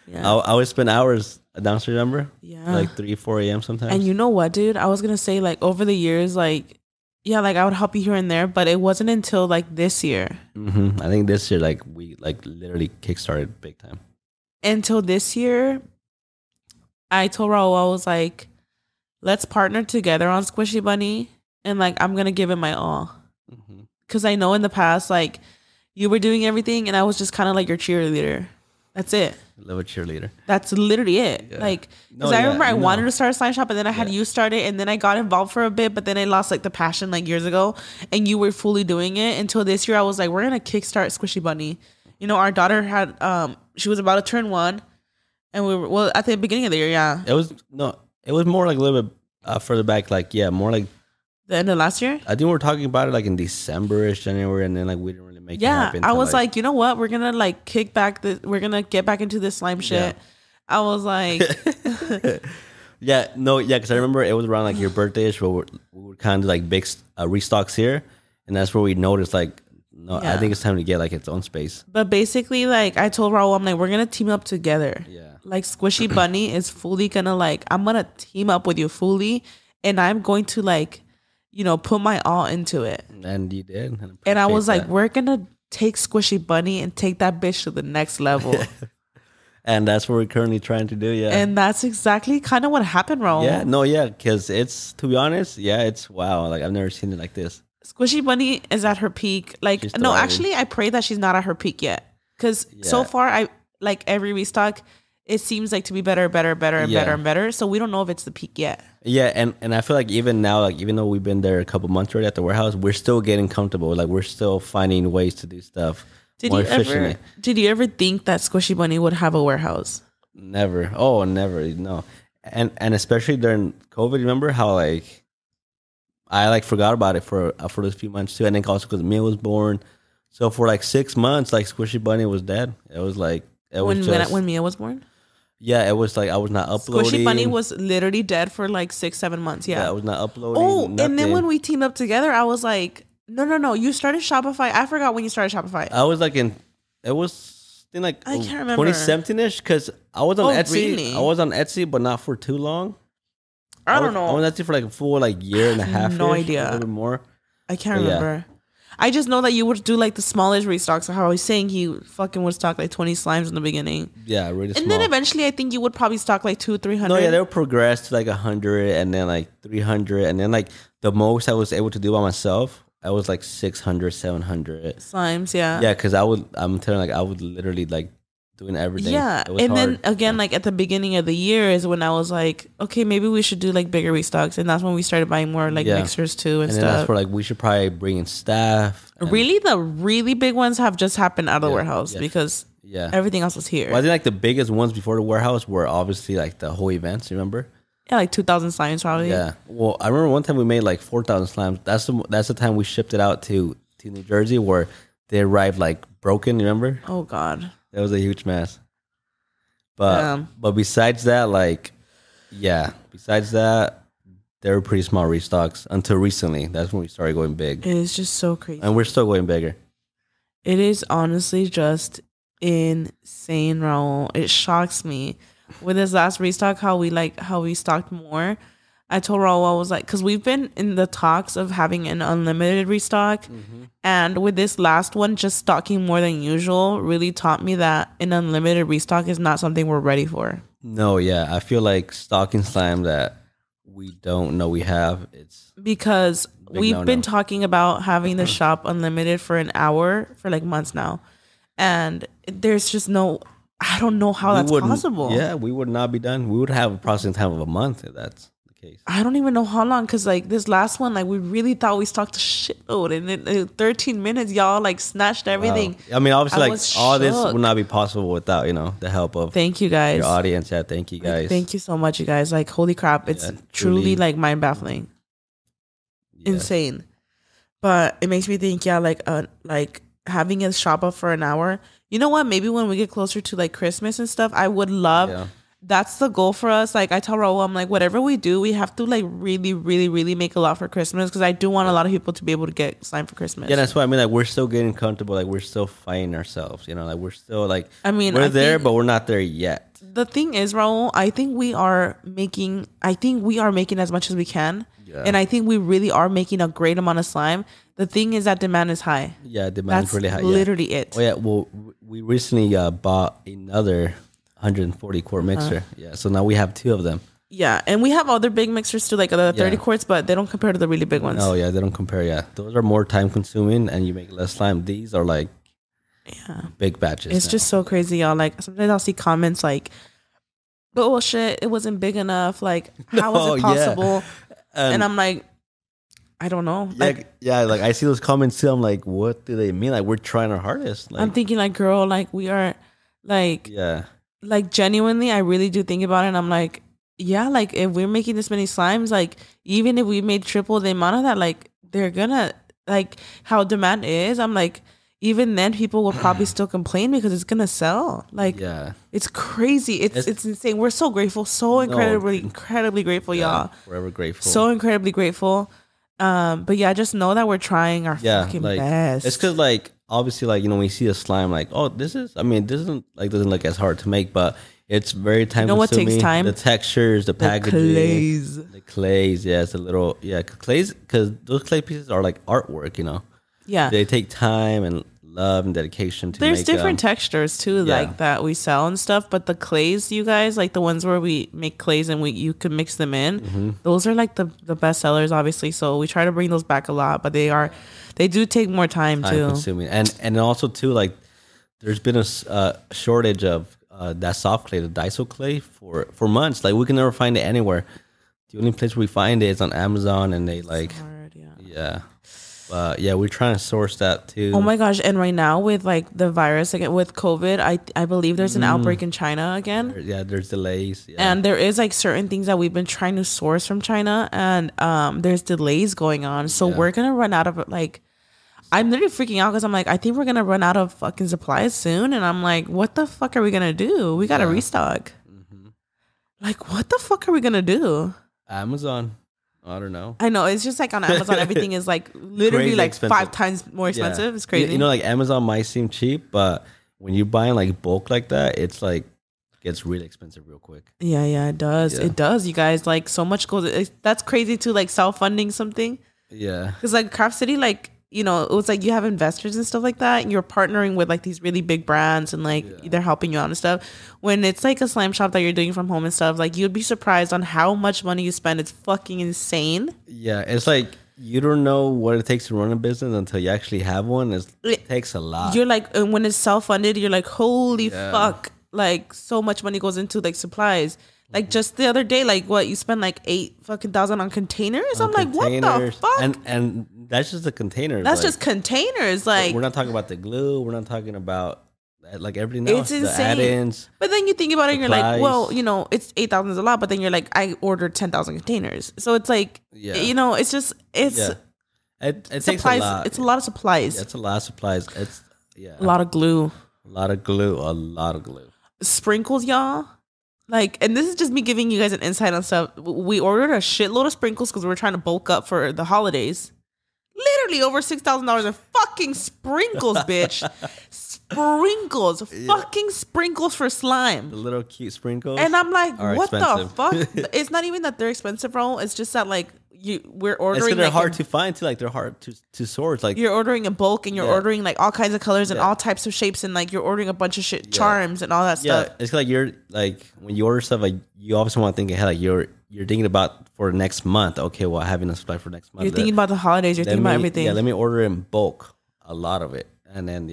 Yeah. I would spend hours downstairs, remember? Yeah. Like 3, 4 a.m. sometimes. And you know what, dude? I was going to say, like, over the years, like, yeah, like, I would help you here and there, but it wasn't until, like, this year. Mm-hmm. I think this year, like, we, like, literally kickstarted big time. Until this year, I told Raul, I was like, let's partner together on SquishyBunnii. And, like, I'm going to give it my all. Because I know in the past, like, you were doing everything and I was just kind of like your cheerleader. That's it. Love a cheerleader. That's literally it. Yeah. Like, because I remember I wanted to start a slime shop and then I had you start it and then I got involved for a bit, but then I lost, like, the passion, like, years ago. And you were fully doing it until this year. I was like, we're going to kickstart SquishyBunnii. You know, our daughter had, she was about to turn 1. And we were, well, at the beginning of the year, It was more like a little bit further back, like, more like, the end of last year? I think we were talking about it like in December-ish, January, and then like we didn't really make it happen. I was like, you know what? We're gonna like we're gonna get back into this slime shit. Yeah. I was like, because I remember it was around like your birthday-ish, where we were kind of like big restocks here, and that's where we noticed like, I think it's time to get like its own space. But basically, like I told Raul, I'm like, we're gonna team up together. Yeah, like SquishyBunnii is fully gonna like, I'm gonna team up with you fully, and I'm going to like, you know, put my all into it. And you did. And I was like, we're going to take SquishyBunnii and take that bitch to the next level. And that's what we're currently trying to do, And that's exactly kind of what happened, Raul. Because it's, to be honest, it's wow. Like, I've never seen it like this. SquishyBunnii is at her peak. Like, no, actually, I pray that she's not at her peak yet. Because so far, I like every restock, it seems like to be better, and better. So we don't know if it's the peak yet. Yeah, and I feel like even now, like even though we've been there a couple months already at the warehouse, we're still getting comfortable. Like we're still finding ways to do stuff more efficiently. Did you ever think that SquishyBunnii would have a warehouse? Never. Oh, never. No. And especially during COVID, remember how like I like forgot about it for those few months too. And then also because Mia was born, so for like 6 months, like SquishyBunnii was dead. It was like when Mia was born. Yeah, it was like I was not uploading. SquishyBunnii was literally dead for like 6-7 months. Yeah, I was not uploading. Oh, and then when we teamed up together, I was like, no. You started Shopify. I forgot when you started Shopify. I was like it was in like I can't remember 2017-ish because I was on Etsy. Really? I was on Etsy, but not for too long. I don't know. I was on Etsy for like a full like year and a half. No idea. A little bit more. I can't remember. I just know that you would do like the smallest restocks. How I was saying, he fucking would stock like 20 slimes in the beginning. Yeah, really small. And then eventually I think you would probably stock like 200-300. No, yeah, they would progress to like 100 and then like 300. And then like the most I was able to do by myself, I was like 600, 700. Slimes, yeah. Yeah, because I'm telling like I would literally like doing everything. Yeah, and hard. Then again, like at the beginning of the year is when I was like, okay, maybe we should do like bigger restocks, and that's when we started buying more like mixers too and stuff. And that's where like we should probably bring in staff. Really, the really big ones have just happened out of the warehouse because everything else was here. Well, I think like the biggest ones before the warehouse were obviously like the whole events. Remember? Yeah, like 2,000 slimes probably. Yeah. Well, I remember one time we made like 4,000 slimes. That's the time we shipped it out to New Jersey where they arrived like broken. Remember? Oh God, that was a huge mess. But besides that, they were pretty small restocks until recently. That's when we started going big. It is just so crazy. And we're still going bigger. It is honestly just insane, Raul. It shocks me. With this last restock, how we stocked more. I told Raul, I was like, because we've been in the talks of having an unlimited restock. Mm-hmm. And with this last one, just stocking more than usual really taught me that an unlimited restock is not something we're ready for. No, yeah. I feel like stocking slime that we don't know we have. It's because we've been talking about having the shop unlimited for an hour for like months now. And there's just I don't know how that's possible. Yeah, we would not be done. We would have a processing time of a month if that's. case? I don't even know how long, because like this last one, like we really thought we stocked a shitload, and in 13 minutes, y'all like snatched everything. Wow. I mean, obviously, like all this shook. would not be possible without the help of Thank you guys, your audience. Yeah, thank you guys. Like, thank you so much, you guys. Like, holy crap, it's truly like mind baffling, insane. But it makes me think, like having a shop up for an hour. You know what? Maybe when we get closer to like Christmas and stuff, I would love. Yeah. That's the goal for us. Like I tell Raul, I'm like, whatever we do, we have to like really, really, really make a lot for Christmas, because I do want a lot of people to be able to get slime for Christmas. Yeah, that's why I mean, like we're still getting comfortable. Like we're still finding ourselves. Like we're still like. I mean, we're there, but we're not there yet. The thing is, Raul, I think we are making as much as we can, and I think we really are making a great amount of slime. The thing is that demand is high. Yeah, demand is really high. Literally it. Oh yeah. Well, we recently bought another 140 quart mixer. Yeah, so now we have 2 of them. Yeah, and we have other big mixers too, like the 30 quarts, but they don't compare to the really big ones. Oh yeah, they don't compare. Yeah, those are more time consuming, and you make less slime. These are like big batches. It's just so crazy, y'all. Like sometimes I'll see comments like, "Bullshit, it wasn't big enough. Like, how was it possible?" And I'm like, I don't know. Like I see those comments too. I'm like, what do they mean? Like we're trying our hardest. Like, I'm thinking like, girl, like we are, like like genuinely, I really do think about it, and I'm like, yeah, like if we're making this many slimes, like even if we made triple the amount of that, like they're gonna, like how demand is, I'm like, even then people will probably still complain because it's gonna sell. Like it's crazy. It's insane. We're so grateful, so incredibly grateful, y'all. Forever grateful. So incredibly grateful. But yeah, just know that we're trying our fucking best. It's because like obviously like when you see a slime, like this doesn't look as hard to make, but it's very time consuming. What takes time? The textures, the packaging, the clays. Yeah, it's a little clays, because those clay pieces are like artwork. Yeah, they take time and love and dedication to. There's different textures too, like that we sell and stuff. But the clays, you guys, like the ones where we make clays and you can mix them in. Those are like the best sellers, obviously. So we try to bring those back a lot, but they do take more time too. Consuming, and also too, like there's been a shortage of that soft clay, the Daiso clay, for months. Like we can never find it anywhere. The only place we find it is on Amazon, and they like we're trying to source that too. Oh my gosh. And right now with like the virus again, with COVID, I believe there's an outbreak in China again. There's delays. And there is like certain things that we've been trying to source from China, and there's delays going on. So we're gonna run out of like, I'm literally freaking out because I'm like, I think we're gonna run out of fucking supplies soon, and I'm like, what the fuck are we gonna do? We gotta restock. Like, what the fuck are we gonna do? Amazon. I don't know. I know, it's just like on Amazon, everything is like literally like expensive. 5 times more expensive. It's crazy. Like Amazon might seem cheap, but when you buy in like bulk like that, it's like gets really expensive real quick. Yeah, it does. It does, you guys. Like so much goes. That's crazy too. Like self-funding something. Yeah. Because like Craft City, like it was like you have investors and stuff like that, and you're partnering with like these really big brands, and like they're helping you out and stuff. When it's like a slime shop that you're doing from home and stuff, like you'd be surprised on how much money you spend. It's fucking insane. Yeah, it's like you don't know what it takes to run a business until you actually have one. It takes a lot. You're like, and when it's self-funded, you're like, holy fuck, like so much money goes into like supplies. Like just the other day, like what you spend like $8,000 on containers. I'm like, what the fuck? And that's just the containers. That's just containers. Like we're not talking about the glue. We're not talking about like everything else. It's insane. The add-ins. But then you think about it, and you're like, well, it's 8,000 is a lot. But then you're like, I ordered 10,000 containers. So it's like, it's just it takes a lot. It's a lot of supplies. Yeah, it's a lot of supplies. It's a lot of glue. A lot of glue. Sprinkles, y'all. Like, and this is just me giving you guys an insight on stuff. We ordered a shitload of sprinkles because we were trying to bulk up for the holidays. Literally over $6,000 in fucking sprinkles, bitch. Sprinkles. Fucking sprinkles for slime. The little cute sprinkles. And I'm like, what the fuck? It's not even that they're expensive, bro. It's just that like we're ordering. It's because they're hard to find too. Like they're hard to source. Like you're ordering in bulk, and you're ordering like all kinds of colors and all types of shapes, and like you're ordering a bunch of shit charms and all that stuff. It's like you're like when you order stuff, like you obviously want to think ahead. Like you're thinking about for next month. Okay, well, having a supply for next month. You're thinking about the holidays. You're thinking about everything. Yeah, let me order in bulk, a lot of it, and then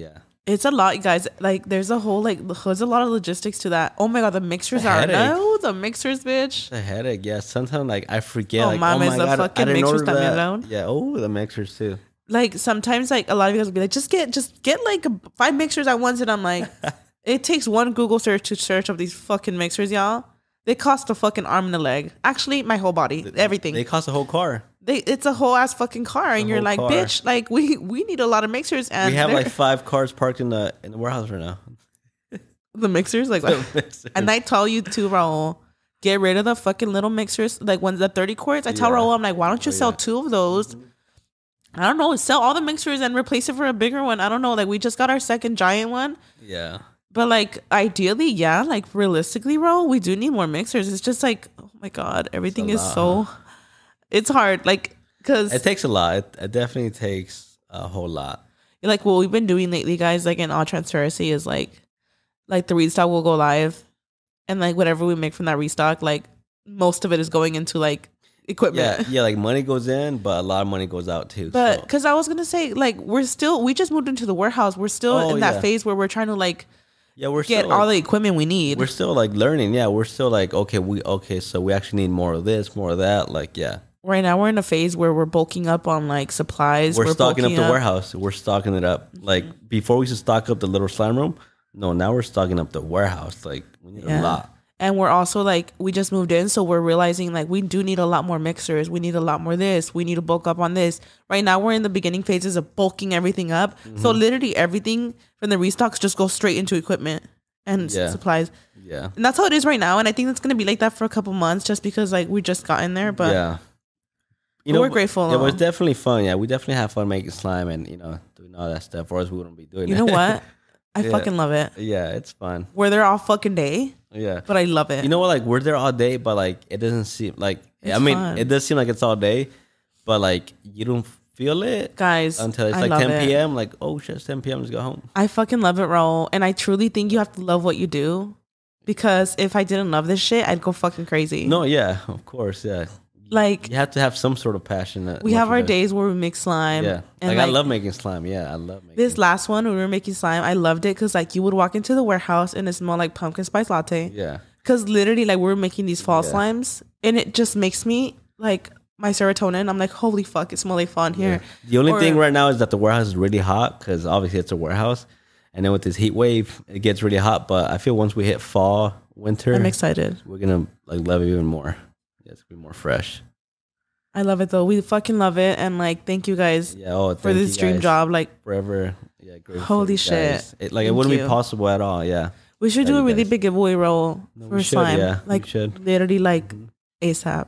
It's a lot, you guys. Like, there's a whole there's a lot of logistics to that. Oh my god, the mixers are the mixers, bitch. It's a headache. Yeah, sometimes like I forget. Oh, like, my god, fucking mixers también alone. Yeah. Oh, the mixers too. Like sometimes, like a lot of you guys will be like, just get like 5 mixers at once, and I'm like, it takes one Google search to search up these fucking mixers, y'all. They cost a fucking arm and a leg. Actually, my whole body, everything. They cost a whole car. It's a whole ass fucking car, and you're like, car. Bitch, like we need a lot of mixers, and we have like 5 cars parked in the warehouse right now. The mixers, like, mixers. And I tell you too, Raul, get rid of the fucking little mixers, like ones the 30 quarts. I tell Raul, I'm like, why don't you sell 2 of those? I don't know, sell all the mixers and replace it for a bigger one. I don't know, like we just got our second giant one. Yeah. But like ideally, yeah, like realistically, Raul, we do need more mixers. It's just like, oh my god, everything is so. It's hard, like, because it takes a lot. It definitely takes a whole lot. Like what we've been doing lately, guys, like in all transparency, is like the restock will go live, and like whatever we make from that restock, like most of it is going into like equipment. Yeah, like money goes in, but a lot of money goes out too. But because I was gonna say, like we just moved into the warehouse. We're still in that phase where we're trying to like. Yeah, we're get still, all the equipment we need. We're still like learning. Yeah, we're still like so we actually need more of this, more of that. Like Right now we're in a phase where we're bulking up on like supplies. We're stocking up the warehouse. We're stocking it up. Like before we used to stock up the little slime room. No, now we're stocking up the warehouse. Like we need a lot. And we're also like, we just moved in, so we're realizing like we do need a lot more mixers. We need a lot more this. We need to bulk up on this. Right now we're in the beginning phases of bulking everything up. Mm-hmm. So literally everything from the restocks just goes straight into equipment and supplies. Yeah. And that's how it is right now. And I think it's going to be like that for a couple months just because like we just got in there. But yeah. We're grateful. Yeah, but it's definitely fun. Yeah, we definitely have fun making slime and, doing all that stuff. Or else we wouldn't be doing it. You know what? I fucking love it. Yeah, it's fun. We're there all fucking day. Yeah. But I love it. You know what? Like, we're there all day, but, like, it doesn't seem like... fun. It does seem like it's all day, but, like, you don't feel it. Guys, until it's, like, 10 p.m. Like, oh, shit, it's 10 p.m. Let's go home. I fucking love it, Raul. And I truly think you have to love what you do. Because if I didn't love this shit, I'd go fucking crazy. No, yeah. Of course, yeah. Like, you have to have some sort of passion. We have our days where we make slime. Yeah. And like I love making slime. Yeah, I love making this last one when we were making slime. I loved it because like you would walk into the warehouse and it smelled like pumpkin spice latte. Yeah. Because literally like we were making these fall slimes and it just makes me like my serotonin. I'm like, holy fuck, it smells like fun here. Yeah. The only thing right now is that the warehouse is really hot because obviously it's a warehouse. And then with this heat wave, it gets really hot. But I feel once we hit fall, winter, I'm excited. We're going to like love it even more. Yeah, it's going to be more fresh. I love it though. We fucking love it, and like, thank you guys for this dream job. Like forever, holy shit! It wouldn't be possible at all. Yeah, we should do a really big giveaway roll for slime. Yeah, like we should. Literally like ASAP.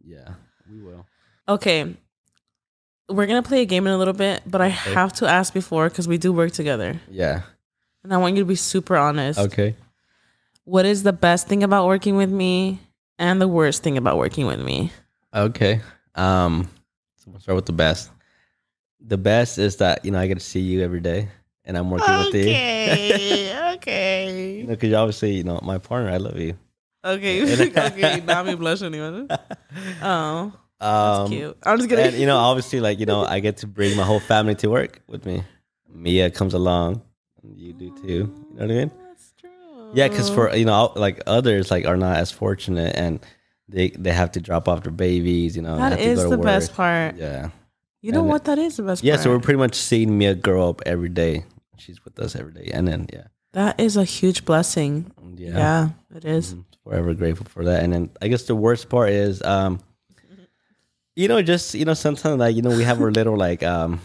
Yeah, we will. Okay, we're gonna play a game in a little bit, but I have to ask before because we do work together. Yeah, and I want you to be super honest. Okay. What is the best thing about working with me, and the worst thing about working with me? Okay. So we'll start with the best. The best is that, I get to see you every day and I'm working with you. Okay. Because obviously, my partner, I love you. Okay. Okay. Now I'm blushing. Oh. That's cute. I'm just kidding. And, obviously, like, I get to bring my whole family to work with me. Mia comes along. And you do too. You know what I mean? That's true. Yeah, because for, like others, like, are not as fortunate and they have to drop off their babies, That is the best part. Yeah. You know what? That is the best part. Yeah, so we're pretty much seeing Mia grow up every day. She's with us every day. And then, that is a huge blessing. Yeah, it is. Forever grateful for that. And then I guess the worst part is, sometimes, like, we have our little, like, how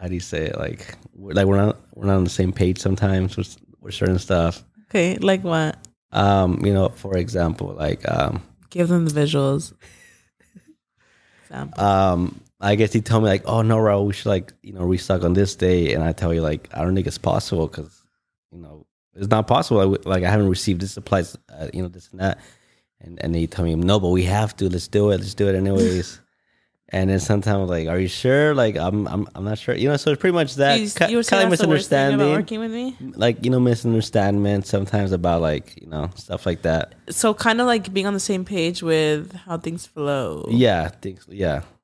do you say it? Like we're not on the same page sometimes with certain stuff. Okay, like what? For example, like give them the visuals. I guess he told me like, oh no, Raul, we should like restock on this day, and I tell you like, I don't think it's possible because it's not possible. Like I haven't received this supplies, this and that, and then he told me no, but we have to. Let's do it anyways. And then sometimes like, are you sure? Like I'm not sure. So it's pretty much that kind of misunderstanding about working with me. Like misunderstanding sometimes about like stuff like that. So kind of like being on the same page with how things flow. Yeah,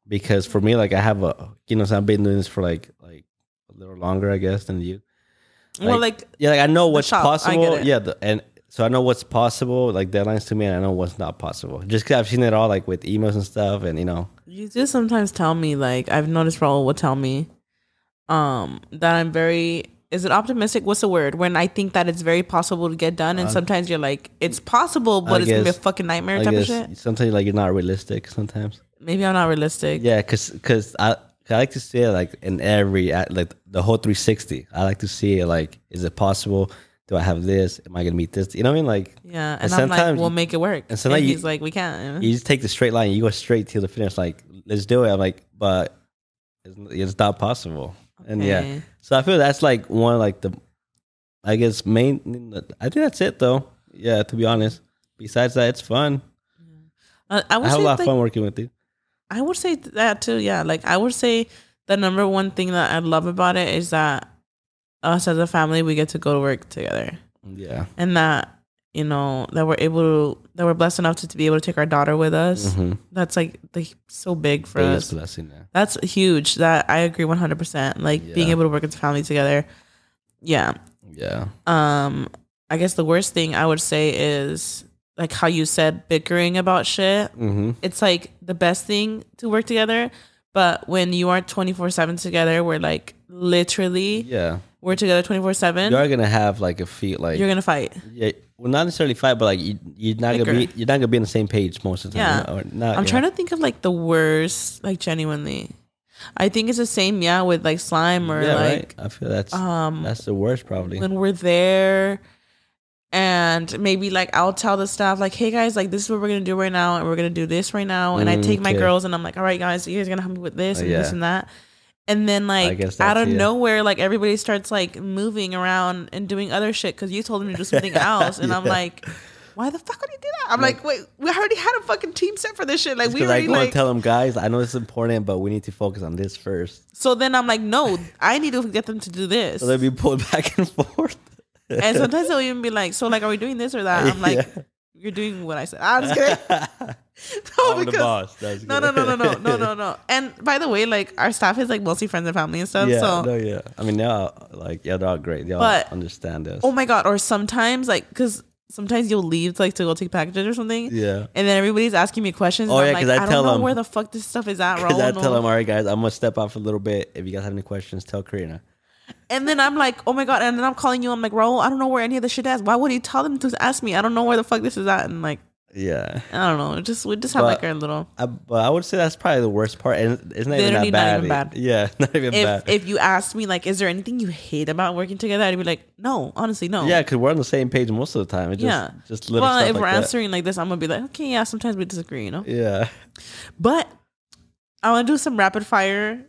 because for me like I have so I've been doing this for like a little longer I guess than you. Well, like I know what's shop, possible. And so I know what's possible, like deadlines to me, and I know what's not possible. Just because I've seen it all, like with emails and stuff, and You just sometimes tell me, like I've noticed Raul will tell me, that I'm very. Is it optimistic? What's the word? When I think that it's very possible to get done, and sometimes you're like, it's possible, but it's gonna be a fucking nightmare type of shit. Sometimes like you're not realistic. Sometimes maybe I'm not realistic. Yeah, because I like to see it like in every like the whole 360. I like to see it like, is it possible? Do I have this? Am I gonna meet this? You know what I mean? Like and I'm like, we'll make it work. And sometimes he's like, we can't. You just take the straight line. You go straight to the finish. Like, let's do it. I'm like, but it's not possible. Okay. And so I feel that's like one of like the, I guess main. I think that's it though. Yeah, to be honest. Besides that, it's fun. I have a lot of fun working with you. I would say that too. Yeah, like I would say the number one thing that I love about it is that us as a family, we get to go to work together. Yeah, and that that we're blessed enough to be able to take our daughter with us. Mm-hmm. That's like so big for us. Blessing, yeah. That's huge. That I agree 100%. Like being able to work as a family together. Yeah. Yeah. I guess the worst thing I would say is like how you said bickering about shit. Mm-hmm. It's like the best thing to work together, but when you aren't 24/7 together, we're like literally we're together 24/7. You're gonna have like a feat like you're gonna fight. Yeah. Well, not necessarily fight, but like you're not gonna be on the same page most of the time. Yeah, I'm trying to think of like the worst, like genuinely. I think it's the same, with like slime or like. Right. I feel that's the worst probably. When we're there, and maybe like I'll tell the staff like, hey guys, like this is what we're gonna do right now, and we're gonna do this right now, and I take my girls and I'm like, all right guys, you guys are gonna help me with this and this and that. And then like out of nowhere, like everybody starts like moving around and doing other shit because you told them to do something else. And I'm like, why the fuck would you do that? I'm like, wait, we already had a fucking team set for this shit. Like we already want to tell them, guys, I know it's important, but we need to focus on this first. So then I'm like, no, I need to get them to do this. So they'll be pulled back and forth. And sometimes they'll even be like, so like, are we doing this or that? I'm like, you're doing what I said. I'm just kidding. I'm the boss. No. And by the way, like our staff is like mostly friends and family and stuff. I mean, they're all great. They all understand us. Oh my god! Or sometimes because sometimes you'll leave to go take packages or something. Yeah. And then everybody's asking me questions. Oh yeah, because I don't know them where the fuck this stuff is at. Because I tell them, all right, guys, I'm gonna step out for a little bit. If you guys have any questions, tell Karina. And then I'm like, oh my god! And then I'm calling you. I'm like, Raul, I don't know where any of this shit is. Why would you tell them to ask me? I don't know where the fuck this is at. And like. Yeah, I don't know. We just have like our little. But I would say that's probably the worst part, and it's not even that bad. Yeah, not even bad. If you asked me like, is there anything you hate about working together? I'd be like, no, honestly, no. Yeah, because we're on the same page most of the time. It's just little stuff if we're answering like this, I'm gonna be like, okay, yeah, sometimes we disagree, Yeah. But I want to do some rapid fire.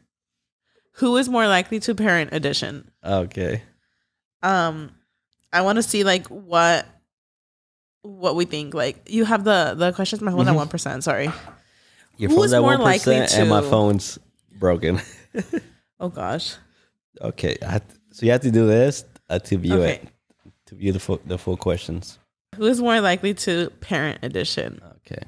Who is more likely to parent edition? Okay. I want to see like what we think. Like you have the questions. My phone's at 1%. Sorry. Your phone's at 1%, and my phone's broken. Oh gosh. Okay, so you have to do this to view it, to view the full questions. Who is more likely to parent edition? Okay.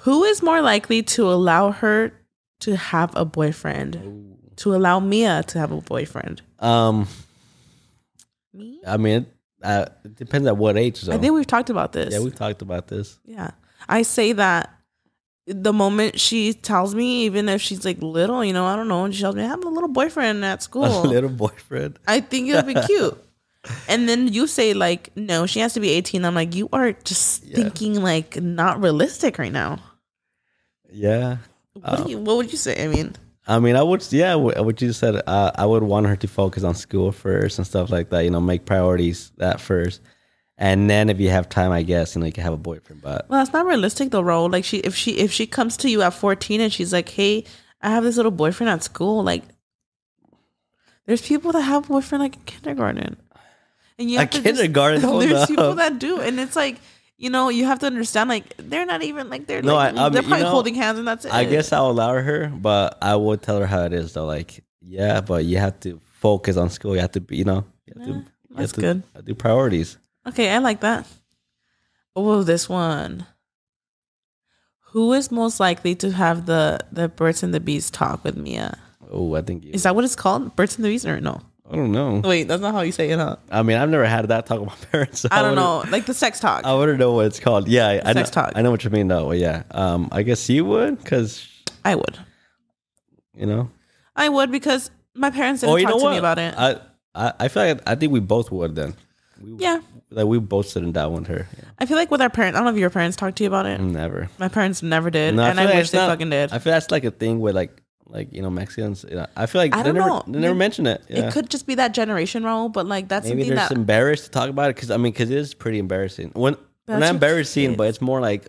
Who is more likely to allow her to have a boyfriend? Ooh. To allow Mia to have a boyfriend? Me? I mean. It depends at what age, though. I think we've talked about this. Yeah, we've talked about this. Yeah. I say that the moment she tells me, even if she's like little, I don't know, and she tells me, I have a little boyfriend at school. A little boyfriend? I think it'll be cute. And then you say like, no, she has to be 18. I'm like, you are just thinking like not realistic right now. Yeah. What would you say? I mean, I would, what you said, I would want her to focus on school first and stuff like that, make priorities that first. And then if you have time, I guess, you can have a boyfriend. But well, that's not realistic though, Raul. Like if she comes to you at 14 and she's like, hey, I have this little boyfriend at school. Like there's people that have a boyfriend like in kindergarten. And you have kindergarten? There's people that do. And it's like, you have to understand, like, they're not even, like, they're they're probably holding hands and that's it. I guess I'll allow her, but I would tell her how it is, though. Like, yeah, but you have to focus on school. You have to be, that's good. Do priorities. Okay, I like that. Oh, this one. Who is most likely to have the Birds and the Bees talk with Mia? Oh, I think Is that what it's called? Birds and the Bees or no? I don't know. Wait, that's not how you say it, huh? I mean, I've never had that talk with my parents. So I don't know. Like the sex talk. I wouldn't know what it's called. Yeah, I know. Sex talk. I know what you mean, though. Yeah. I guess you would, because I would. You know. I would because my parents didn't talk to me about it. I feel like I think we both would then. Yeah. Like we both sit down with her. Yeah. I feel like with our parents, I don't know if your parents talked to you about it. Never. My parents never did, No, and I wish they fucking did. I feel that's like a thing with like Mexicans. I feel like they never mention it. Yeah. It could just be that generation, Raul, but like that's maybe something they're that embarrassed to talk about it because it is pretty embarrassing. Not embarrassing, but it's more like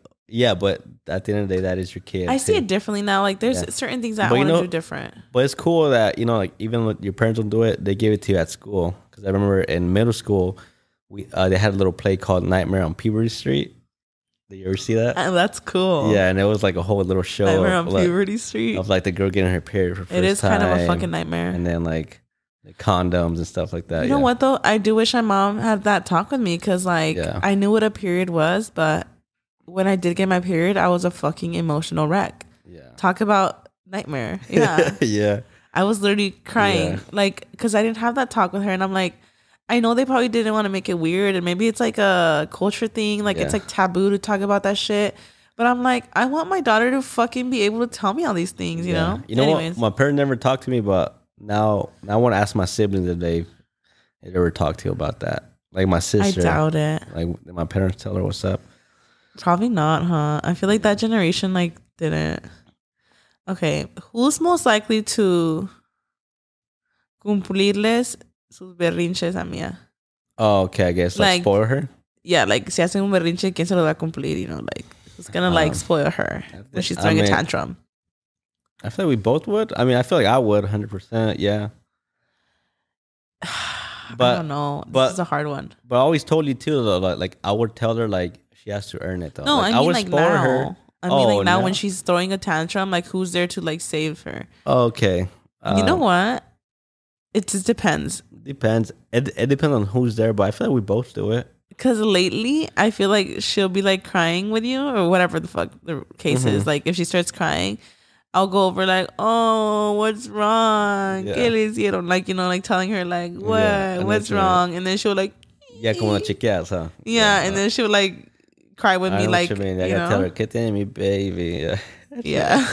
but at the end of the day, that is your kid. I see it differently now. Like there's certain things that I want to do different. But it's cool that like even when your parents don't do it, they give it to you at school. Because I remember in middle school, they had a little play called Nightmare on Puberty Street. Did you ever see that? That's cool. Yeah, and it was like a whole little show. Nightmare on Puberty Street. Of like the girl getting her period for first time. It is kind of a fucking nightmare. And then like the condoms and stuff like that. You know what though? I do wish my mom had that talk with me because I knew what a period was, but when I did get my period, I was a fucking emotional wreck. Yeah. Talk about nightmare. Yeah. Yeah. I was literally crying because I didn't have that talk with her, and I'm like, I know they probably didn't want to make it weird, and maybe it's like a culture thing, like it's like taboo to talk about that shit. But I'm like, I want my daughter to fucking be able to tell me all these things, you know? You know what? My parents never talked to me, but now I want to ask my siblings if they ever talked to you about that. Like my sister. I doubt it. Like my parents tell her what's up. Probably not, huh? I feel like that generation didn't. Okay, who's most likely to cumplirles sus berrinches a Mia? Oh, okay, I guess like spoil her. Yeah, like si hacen un berrinche, ¿quién se lo va a cumplir? You know, like who's gonna spoil her when she's throwing a tantrum? I feel like we both would. I mean, I feel like I would 100%. Yeah. But I don't know. This is a hard one. But I always told you too, though. Like I would tell her like she has to earn it though. No, like, I mean like now. Her. I mean like now when she's throwing a tantrum, like who's there to like save her? Okay. You know what? It just depends. Depends. It depends on who's there, but I feel like we both do it. Because lately, I feel like she'll be like crying with you or whatever the fuck the case is. Like if she starts crying, I'll go over like, oh, what's wrong? ¿Qué le hicieron? Like, you know, like telling her like, what? What's wrong? And then she'll like, yeah, como la chequeas, huh? Yeah, and then she'll like cry with me like, what you mean. I gotta tell her, ¿qué tiene mi baby? Yeah.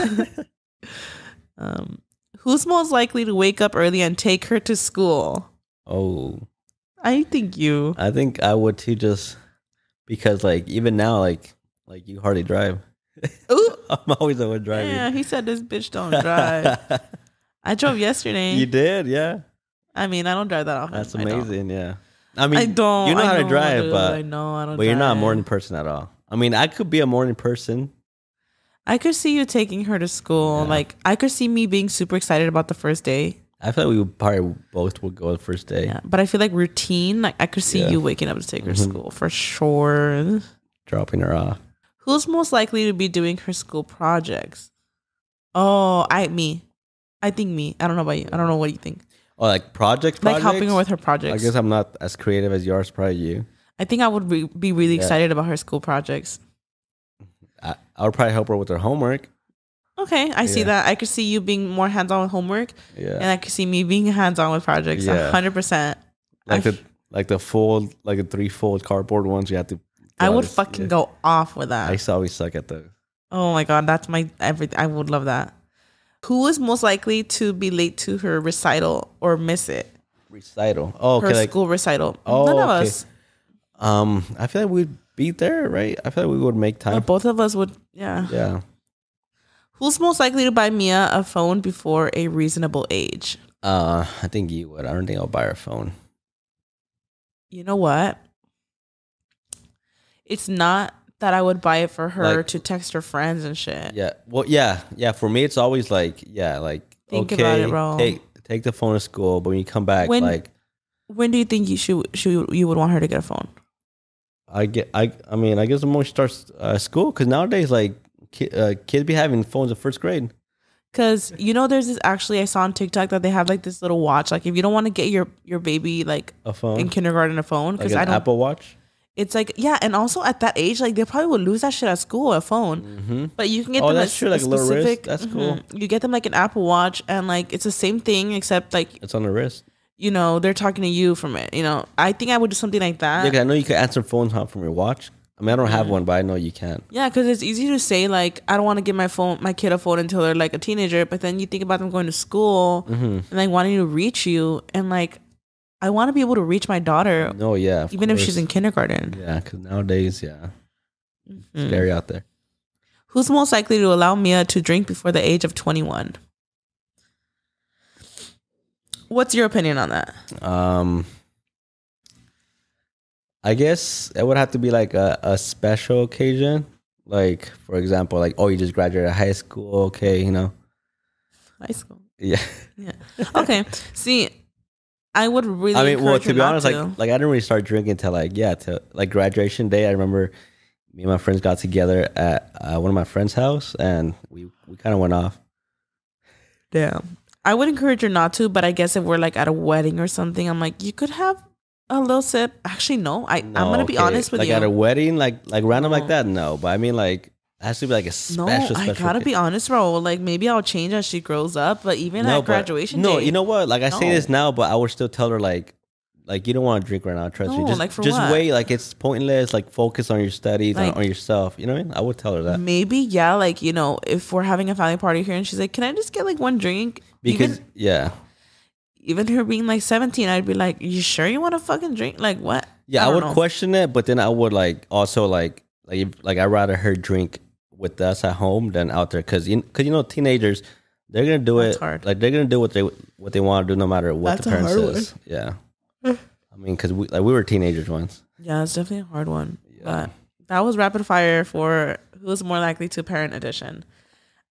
Who's most likely to wake up early and take her to school? Oh. I think you. I think I would too, just because like even now, like you hardly drive. Ooh. I'm always the one driving. Yeah, he said this bitch don't drive. I drove yesterday. You did, yeah. I mean, I don't drive that often. That's amazing, yeah. I mean, I don't. You know how to drive, but I know I don't. But you're not a morning person at all. I mean, I could be a morning person. I could see you taking her to school. Yeah. Like I could see me being super excited about the first day. I feel like we would probably both would go the first day. Yeah, but I feel like routine. Like I could see you waking up to take her to school for sure. Dropping her off. Who's most likely to be doing her school projects? Oh, me. I think me. I don't know about you. I don't know what you think. Oh, like projects? Like helping her with her projects. I guess I'm not as creative as yours, probably you. I think I would be really excited about her school projects. I would probably help her with her homework. Okay, I see that. I could see you being more hands-on with homework. Yeah. And I could see me being hands-on with projects. 100%. Like the 3-fold cardboard ones you have to. I would fucking go off with that. I used to always suck at those. Oh my God, that's my everything. I would love that. Who is most likely to be late to her recital or miss it? Recital. Oh, okay. Her school recital. Oh, none of us. I feel like we'd be there, right? I feel like we would make time. Both of us would, yeah. Yeah. Who's most likely to buy Mia a phone before a reasonable age? I think you would. I don't think I'll buy her a phone. You know what? It's not that I would buy it for her to text her friends and shit. Yeah. Well, yeah. For me, it's always like, think about it, bro. Take the phone to school, but when you come back, when do you think you would want her to get a phone? I mean, I guess the more she starts school, because nowadays, like, kids be having phones in first grade. Because, there's this, actually, I saw on TikTok that they have, like, this little watch. Like, if you don't want to get your baby, like, a phone in kindergarten, a phone. Like an Apple Watch? It's like, yeah, and also at that age, like, they probably would lose that shit at school, a phone. Mm-hmm. But you can get them that's true, like a little wrist. That's cool. You get them, like, an Apple Watch, and, like, it's the same thing, except, like... It's on the wrist. you know, they're talking to you from it. You know, I think I would do something like that. Yeah, 'cause I know you can answer phones from your watch. I mean, I don't have one, but I know you can. Yeah, because it's easy to say, like, I don't want to give my kid a phone until they're like a teenager. But then you think about them going to school and like wanting to reach you, and like, I want to be able to reach my daughter. No, yeah, even if she's in kindergarten. Yeah, because nowadays, it's scary out there. Who's most likely to allow Mia to drink before the age of 21? What's your opinion on that? I guess it would have to be like a special occasion. Like, for example, like, oh, you just graduated high school. Okay, you know. High school. Yeah. Yeah. Okay. See, I would really. I mean, well, to be honest, to. like I didn't really start drinking till to graduation day. I remember me and my friends got together at one of my friends' house, and we kind of went off. Damn. I would encourage her not to, but I guess if we're like at a wedding or something, I'm like, you could have a little sip. Actually, no. I'm gonna be honest with you. Like at a wedding, like random like that, no. But I mean, like, it has to be like a special. I gotta be honest, Raul. Like, maybe I'll change as she grows up, but even at graduation day. No, you know what? Like, I say this now, but I would still tell her like you don't want to drink right now. Trust me. Just wait. Like, it's pointless. Like, focus on your studies, on yourself. You know what I mean? I would tell her that. Maybe, yeah. Like, you know, if we're having a family party here and she's like, "Can I just get like one drink?" Because even her being like 17, I'd be like, "You sure you want to fucking drink? Like, what?" Yeah, I would question it, but then I would like also like I'd rather her drink with us at home than out there, because you know teenagers, they're gonna do it. Hard. Like, they're gonna do what they want to do no matter what the parent says. Yeah, I mean, because we were teenagers once. Yeah, it's definitely a hard one. Yeah. But that was rapid fire for who's more likely to parent edition.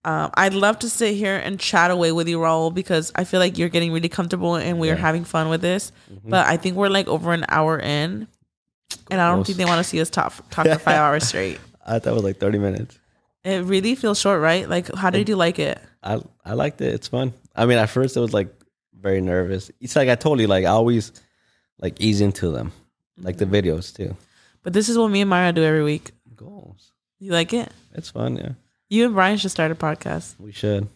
I'd love to sit here and chat away with you, Raul, because I feel like you're getting really comfortable and we're having fun with this. But I think we're like over an hour in, and I don't think they want to see us talk for 5 hours straight. I thought it was like 30 minutes. It really feels short, right? Like, how did you like it? I liked it. It's fun. I mean, at first it was like very nervous. It's like I told you, like I always like ease into them, like the videos too. But this is what me and Maya do every week. Goals. You like it? It's fun, yeah. You and Brian should start a podcast. We should.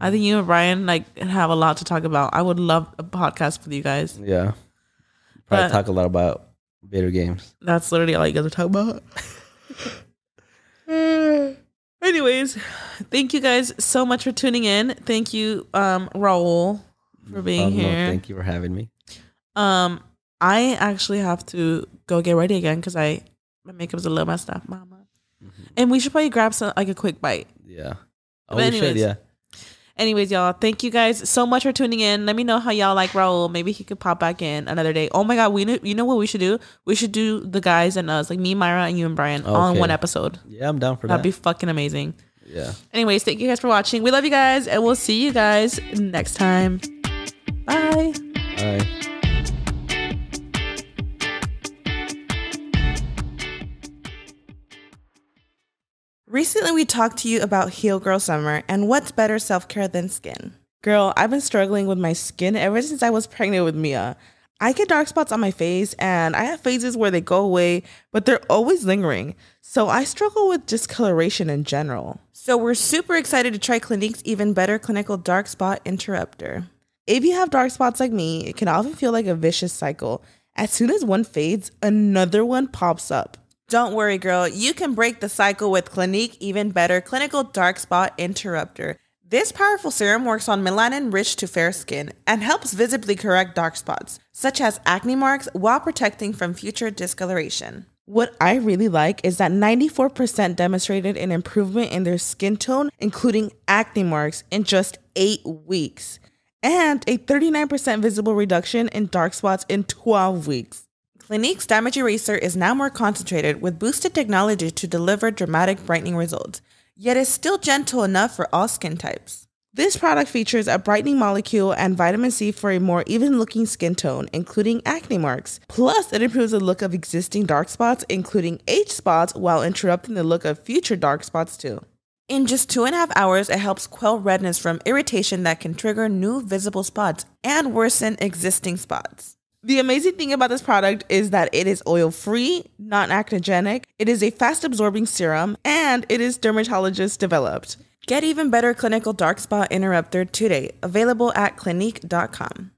I think you and Brian like have a lot to talk about. I would love a podcast with you guys. Yeah. Probably talk a lot about video games. That's literally all you guys are talking about. Anyways, thank you guys so much for tuning in. Thank you, Raul, for being here. Thank you for having me. I actually have to go get ready again because my makeup's a little messed up, mama. And we should probably grab some like a quick bite. Yeah. Oh, we should, yeah. Anyways, y'all, thank you guys so much for tuning in. Let me know how y'all like Raul. Maybe he could pop back in another day. Oh my God, you know what we should do? We should do the guys and us, like me, Myra, and you and Brian, all in one episode. Yeah, I'm down for that. That'd be fucking amazing. Yeah. Anyways, thank you guys for watching. We love you guys, and we'll see you guys next time. Bye. Bye. Recently, we talked to you about Heal Girl Summer and what's better self-care than skin. Girl, I've been struggling with my skin ever since I was pregnant with Mia. I get dark spots on my face and I have phases where they go away, but they're always lingering. So I struggle with discoloration in general. So we're super excited to try Clinique's Even Better Clinical Dark Spot Interrupter. If you have dark spots like me, it can often feel like a vicious cycle. As soon as one fades, another one pops up. Don't worry, girl. You can break the cycle with Clinique Even Better Clinical Dark Spot Interrupter. This powerful serum works on melanin-rich to fair skin and helps visibly correct dark spots, such as acne marks, while protecting from future discoloration. What I really like is that 94% demonstrated an improvement in their skin tone, including acne marks, in just 8 weeks, and a 39% visible reduction in dark spots in 12 weeks. Clinique's Damage Eraser is now more concentrated with boosted technology to deliver dramatic brightening results, yet is still gentle enough for all skin types. This product features a brightening molecule and vitamin C for a more even-looking skin tone, including acne marks. Plus, it improves the look of existing dark spots, including age spots, while interrupting the look of future dark spots too. In just 2.5 hours, it helps quell redness from irritation that can trigger new visible spots and worsen existing spots. The amazing thing about this product is that it is oil-free, non-acnogenic, it is a fast-absorbing serum, and it is dermatologist-developed. Get Even Better Clinical Dark Spot Interrupter today, available at Clinique.com.